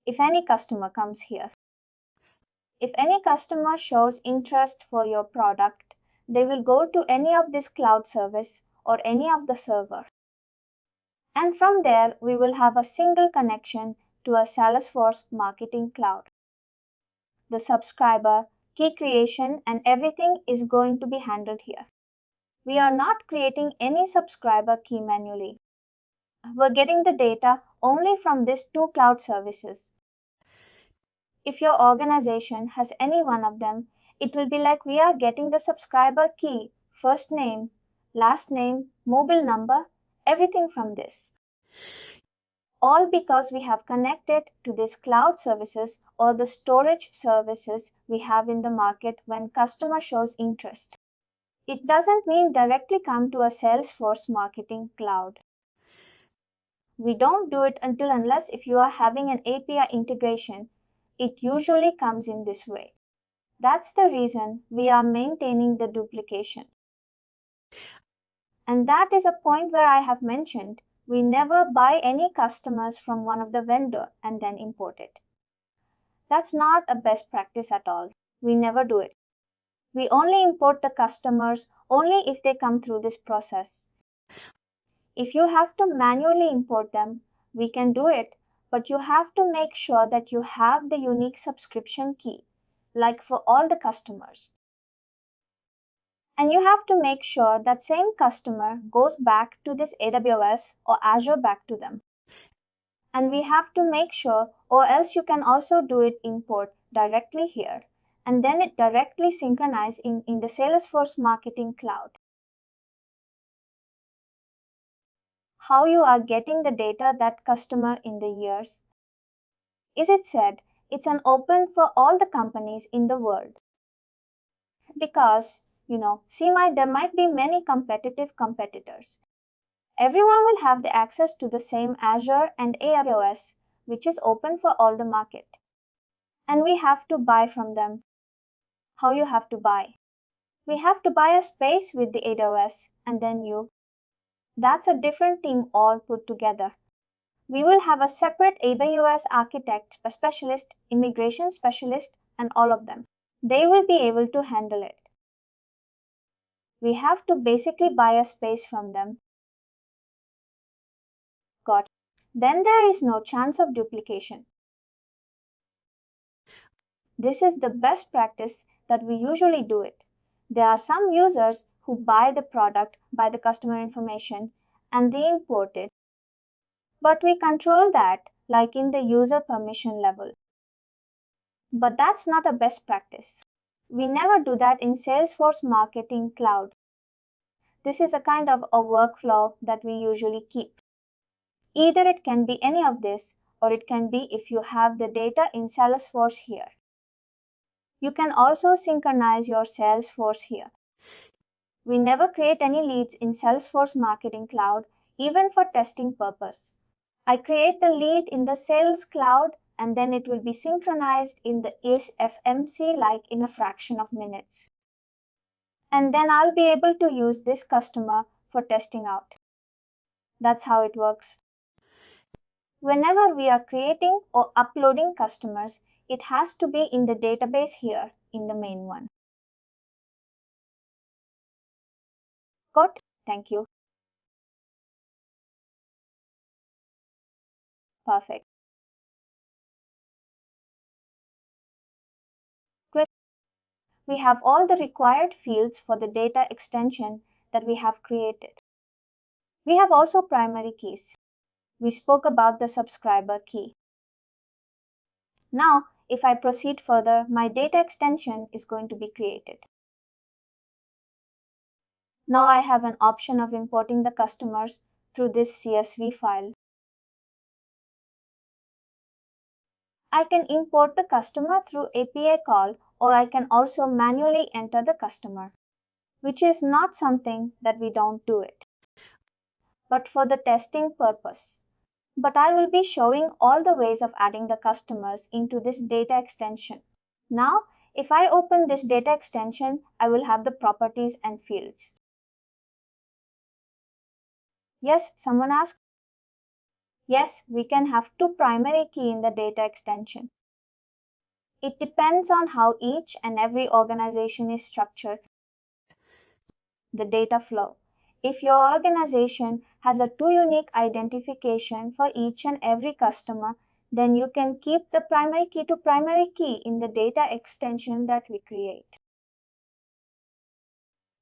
If any customer comes here, if any customer shows interest for your product, they will go to any of this cloud service or any of the server. And from there, we will have a single connection to a Salesforce marketing cloud. The subscriber, key creation, and everything is going to be handled here. We are not creating any subscriber key manually. We're getting the data only from these two cloud services. If your organization has any one of them, it will be like we are getting the subscriber key, first name, last name, mobile number, everything from this. All because we have connected to these cloud services or the storage services we have in the market when customer shows interest. It doesn't mean directly come to a Salesforce marketing cloud. We don't do it unless if you are having an API integration, it usually comes in this way. That's the reason we are maintaining the duplication. And that is a point where I have mentioned we never buy any customers from one of the vendor and then import it. That's not a best practice at all. We never do it. We only import the customers only if they come through this process. If you have to manually import them, we can do it, but you have to make sure that you have the unique subscription key, like for all the customers. And you have to make sure that same customer goes back to this AWS or Azure back to them. And we have to make sure, or else you can also do it import directly here, and then it directly synchronize in the Salesforce Marketing Cloud. How you are getting the data that customer in the years? Is it said it's an open for all the companies in the world? Because, there might be many competitors. Everyone will have the access to the same Azure and AWS, which is open for all the market. And we have to buy from them. How you have to buy? We have to buy a space with the AWS and then that's a different team all put together. We will have a separate AWS architect, a specialist, immigration specialist, and all of them. They will be able to handle it. We have to basically buy a space from them. Got it. Then there is no chance of duplication. This is the best practice that we usually do it. There are some users who buy the product, buy the customer information, and they import it. But we control that like in the user permission level. But that's not a best practice. We never do that in Salesforce Marketing Cloud. This is a kind of a workflow that we usually keep. Either it can be any of this, or it can be if you have the data in Salesforce here. You can also synchronize your Salesforce here. We never create any leads in Salesforce Marketing Cloud, even for testing purpose. I create the lead in the Sales Cloud and then it will be synchronized in the SFMC like in a fraction of minutes. And then I'll be able to use this customer for testing out. That's how it works. Whenever we are creating or uploading customers, it has to be in the database here in the main one. Got? Thank you. Perfect. we have all the required fields for the data extension that we have created. We have also primary keys. We spoke about the subscriber key. Now, if I proceed further, my data extension is going to be created. Now I have an option of importing the customers through this CSV file. I can import the customer through API call, or I can also manually enter the customer, which is not something that we don't do it, but for the testing purpose. But I will be showing all the ways of adding the customers into this data extension. Now, if I open this data extension, I will have the properties and fields. Yes, someone asked? Yes, we can have two primary key in the data extension. It depends on how each and every organization is structured, the data flow. If your organization has a two unique identification for each and every customer, then you can keep the primary key to primary key in the data extension that we create.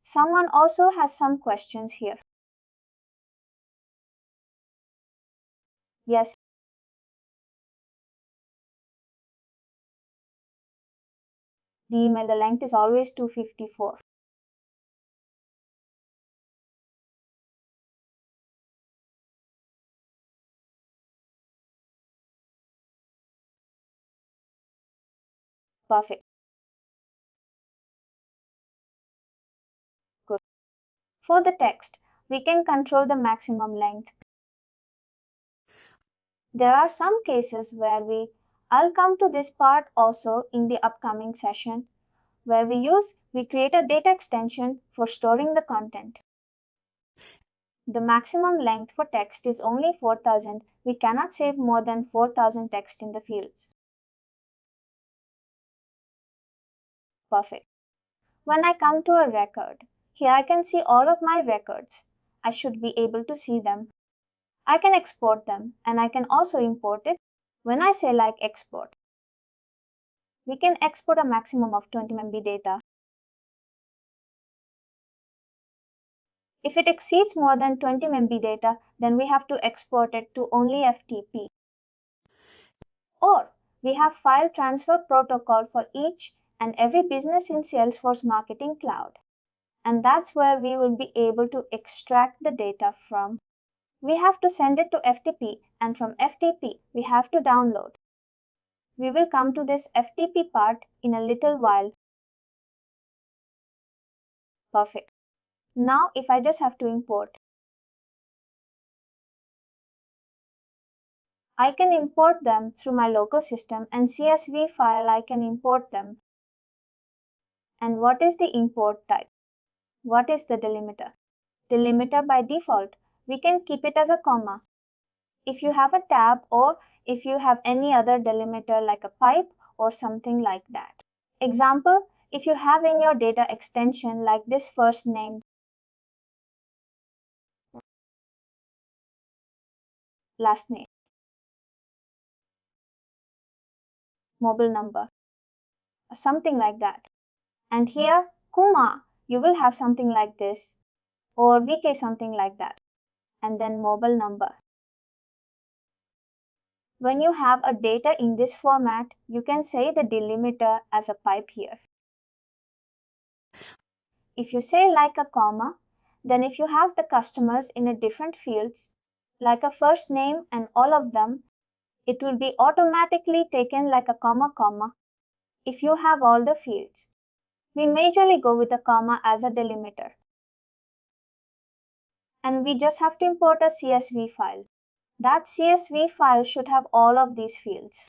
Someone also has some questions here. Yes. The email, the length is always 254. Perfect. Good. For the text, we can control the maximum length. There are some cases where I'll come to this part also in the upcoming session, where we create a data extension for storing the content. The maximum length for text is only 4000. We cannot save more than 4000 text in the fields. Perfect. When I come to a record, here I can see all of my records. I should be able to see them. I can export them, and I can also import it. When I say like export, we can export a maximum of 20 MB data. If it exceeds more than 20 MB data, then we have to export it to only FTP. Or we have file transfer protocol for each and every business in Salesforce Marketing Cloud. And that's where we will be able to extract the data from. We have to send it to FTP, and from FTP, we have to download. We will come to this FTP part in a little while. Perfect. Now, if I just have to import, I can import them through my local system, and CSV file I can import them. And what is the import type? What is the delimiter? Delimiter by default, we can keep it as a comma. If you have a tab, or if you have any other delimiter like a pipe or something like that. Example, if you have in your data extension like this first name, last name, mobile number, something like that. And here, Kuma, you will have something like this, or VK something like that, and then mobile number. When you have a data in this format, you can say the delimiter as a pipe here. If you say like a comma, then if you have the customers in a different fields, like a first name and all of them, it will be automatically taken like a comma comma if you have all the fields. We majorly go with a comma as a delimiter. And we just have to import a CSV file. That CSV file should have all of these fields.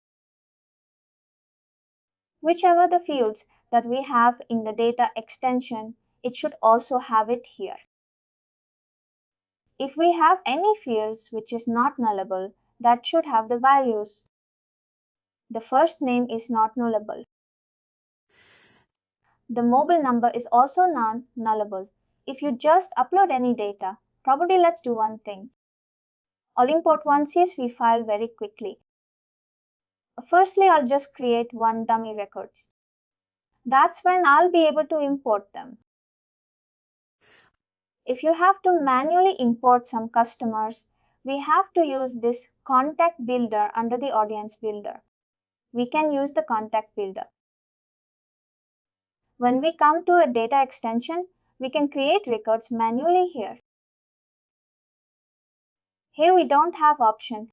Whichever the fields that we have in the data extension, it should also have it here. If we have any fields which is not nullable, that should have the values. The first name is not nullable. The mobile number is also non-nullable. If you just upload any data, probably let's do one thing. I'll import one CSV file very quickly. Firstly, I'll just create one dummy records. That's when I'll be able to import them. If you have to manually import some customers, we have to use this contact builder under the audience builder. We can use the contact builder. When we come to a data extension, we can create records manually here. Here we don't have option.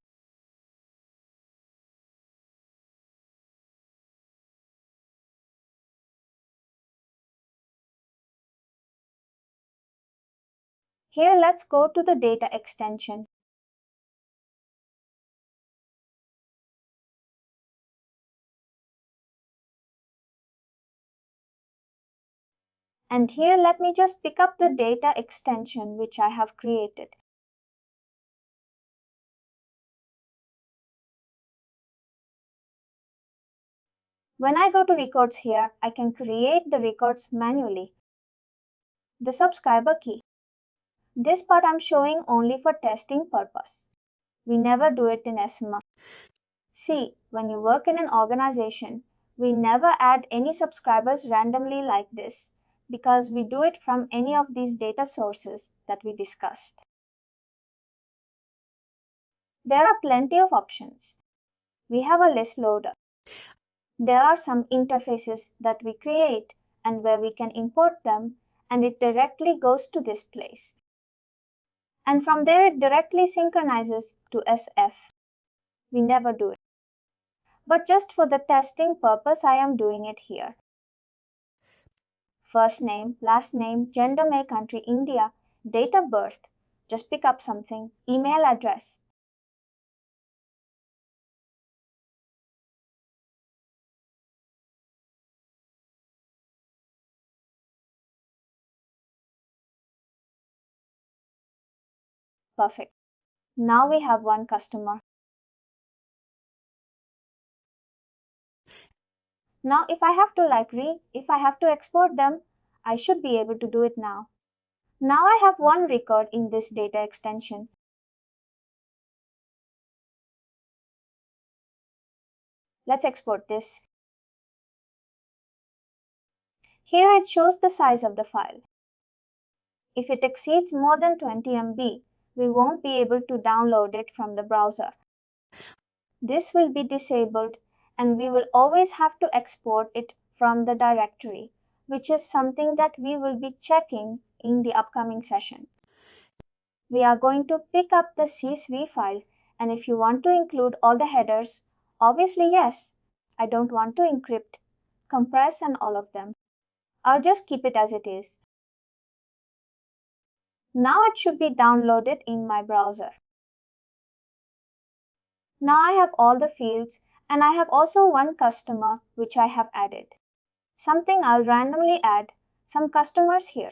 Here let's go to the data extension. And here let me just pick up the data extension which I have created. When I go to records here, I can create the records manually. The subscriber key. This part I'm showing only for testing purpose. We never do it in SMA. See, when you work in an organization, we never add any subscribers randomly like this because we do it from any of these data sources that we discussed. There are plenty of options. We have a list loader. There are some interfaces that we create and where we can import them, and it directly goes to this place. And from there it directly synchronizes to SF. We never do it. But just for the testing purpose, I am doing it here. First name, last name, gender, male, country, India, date of birth. Just pick up something, email address. Perfect. Now we have one customer. Now if I have to if I have to export them, I should be able to do it now. Now I have one record in this data extension. Let's export this. Here it shows the size of the file. If it exceeds more than 20 MB, we won't be able to download it from the browser. This will be disabled and we will always have to export it from the directory, which is something that we will be checking in the upcoming session. We are going to pick up the CSV file, and if you want to include all the headers, obviously yes. I don't want to encrypt, compress and all of them. I'll just keep it as it is. Now it should be downloaded in my browser. Now I have all the fields and I have also one customer which I have added. Something I'll randomly add, some customers here.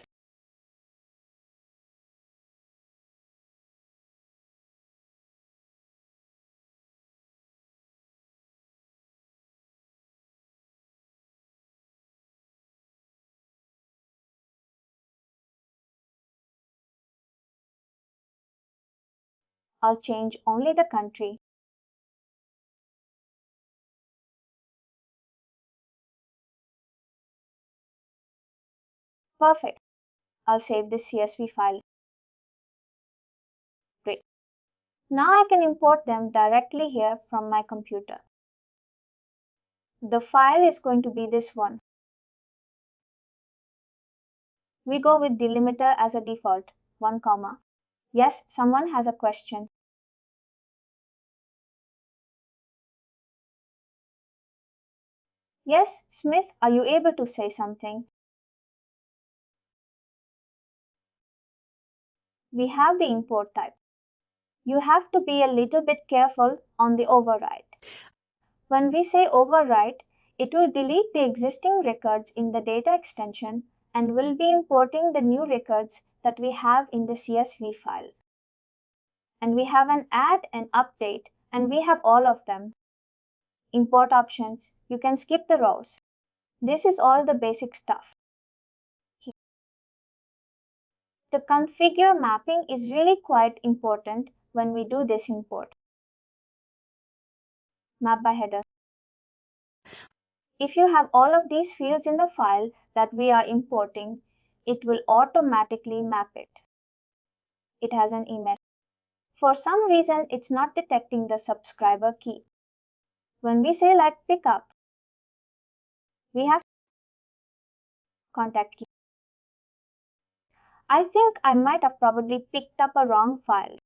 I'll change only the country. Perfect. I'll save this CSV file. Great. Now I can import them directly here from my computer. The file is going to be this one. We go with delimiter as a default, 1 comma. Yes, someone has a question. Yes, Smith, are you able to say something? We have the import type. You have to be a little bit careful on the override. When we say override, it will delete the existing records in the data extension and will be importing the new records that we have in the CSV file. And we have an add and update, and we have all of them. Import options, you can skip the rows. This is all the basic stuff. The configure mapping is really quite important when we do this import. Map by header. If you have all of these fields in the file that we are importing, it will automatically map it. It has an email. For some reason, it's not detecting the subscriber key. When we say like pickup, we have contact key. I think I might have probably picked up a wrong file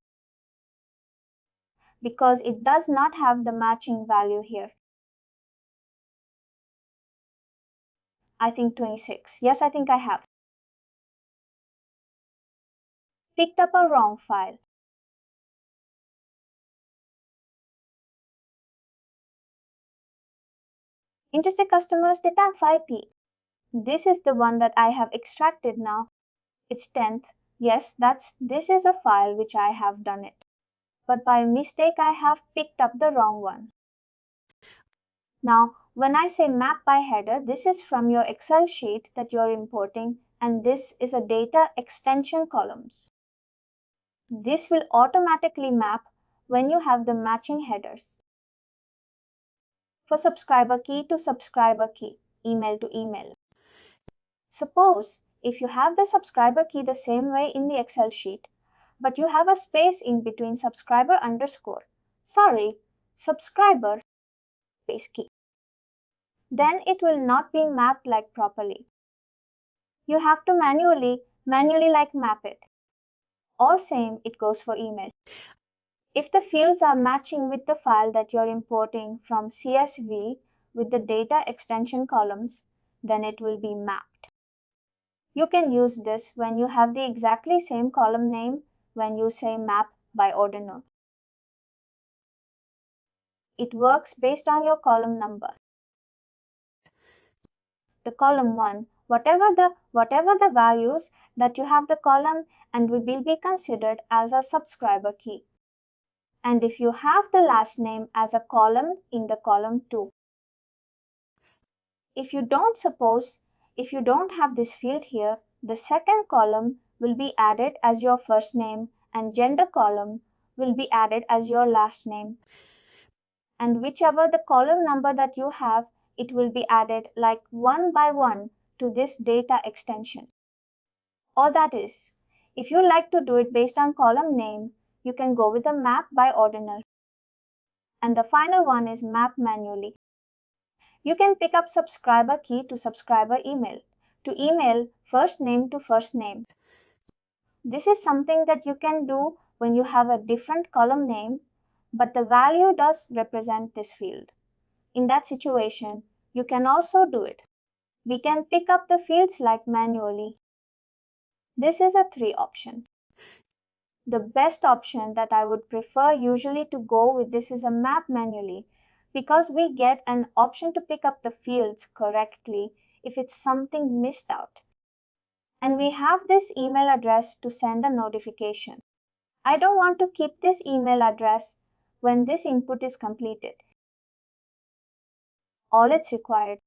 because it does not have the matching value here. I think 26. Yes, I think I have picked up a wrong file. Interested customers data 5p. This is the one that I have extracted now. It's 10th. Yes, this is a file which I have done it. But by mistake I have picked up the wrong one. Now, when I say map by header, this is from your Excel sheet that you're importing, and this is a data extension columns. This will automatically map when you have the matching headers. For subscriber key to subscriber key, email to email. Suppose if you have the subscriber key the same way in the Excel sheet, but you have a space in between subscriber space key, then it will not be mapped like properly. You have to manually like map it. Or same, it goes for email. If the fields are matching with the file that you're importing from CSV with the data extension columns, then it will be mapped. You can use this when you have the exactly same column name when you say map by ordinal. It works based on your column number. The column 1, whatever the values that you have the column and will be considered as a subscriber key. And if you have the last name as a column in the column 2. If you don't have this field here, the second column will be added as your first name and gender column will be added as your last name. And whichever the column number that you have, it will be added like one by one to this data extension. Or that is, if you like to do it based on column name, you can go with a map by ordinal. And the final one is map manually. You can pick up subscriber key to subscriber email, to email first name to first name. This is something that you can do when you have a different column name, but the value does represent this field. In that situation, you can also do it. We can pick up the fields like manually. This is a 3 option. The best option that I would prefer usually to go with this is a map manually, because we get an option to pick up the fields correctly if it's something missed out. And we have this email address to send a notification. I don't want to keep this email address when this input is completed. All it's required.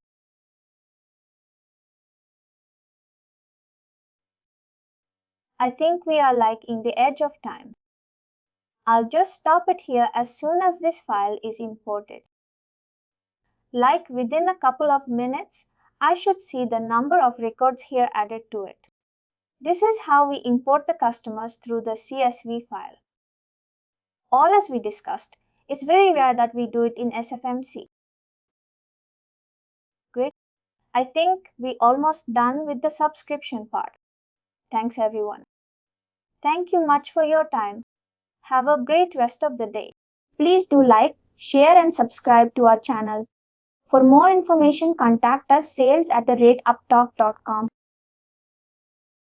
I think we are like in the edge of time. I'll just stop it here as soon as this file is imported. Like within a couple of minutes, I should see the number of records here added to it. This is how we import the customers through the CSV file. All as we discussed, it's very rare that we do it in SFMC. Great. I think we almost done with the subscription part. Thanks everyone. Thank you much for your time. Have a great rest of the day. Please do like, share and subscribe to our channel. For more information, contact us sales@upptalk.com.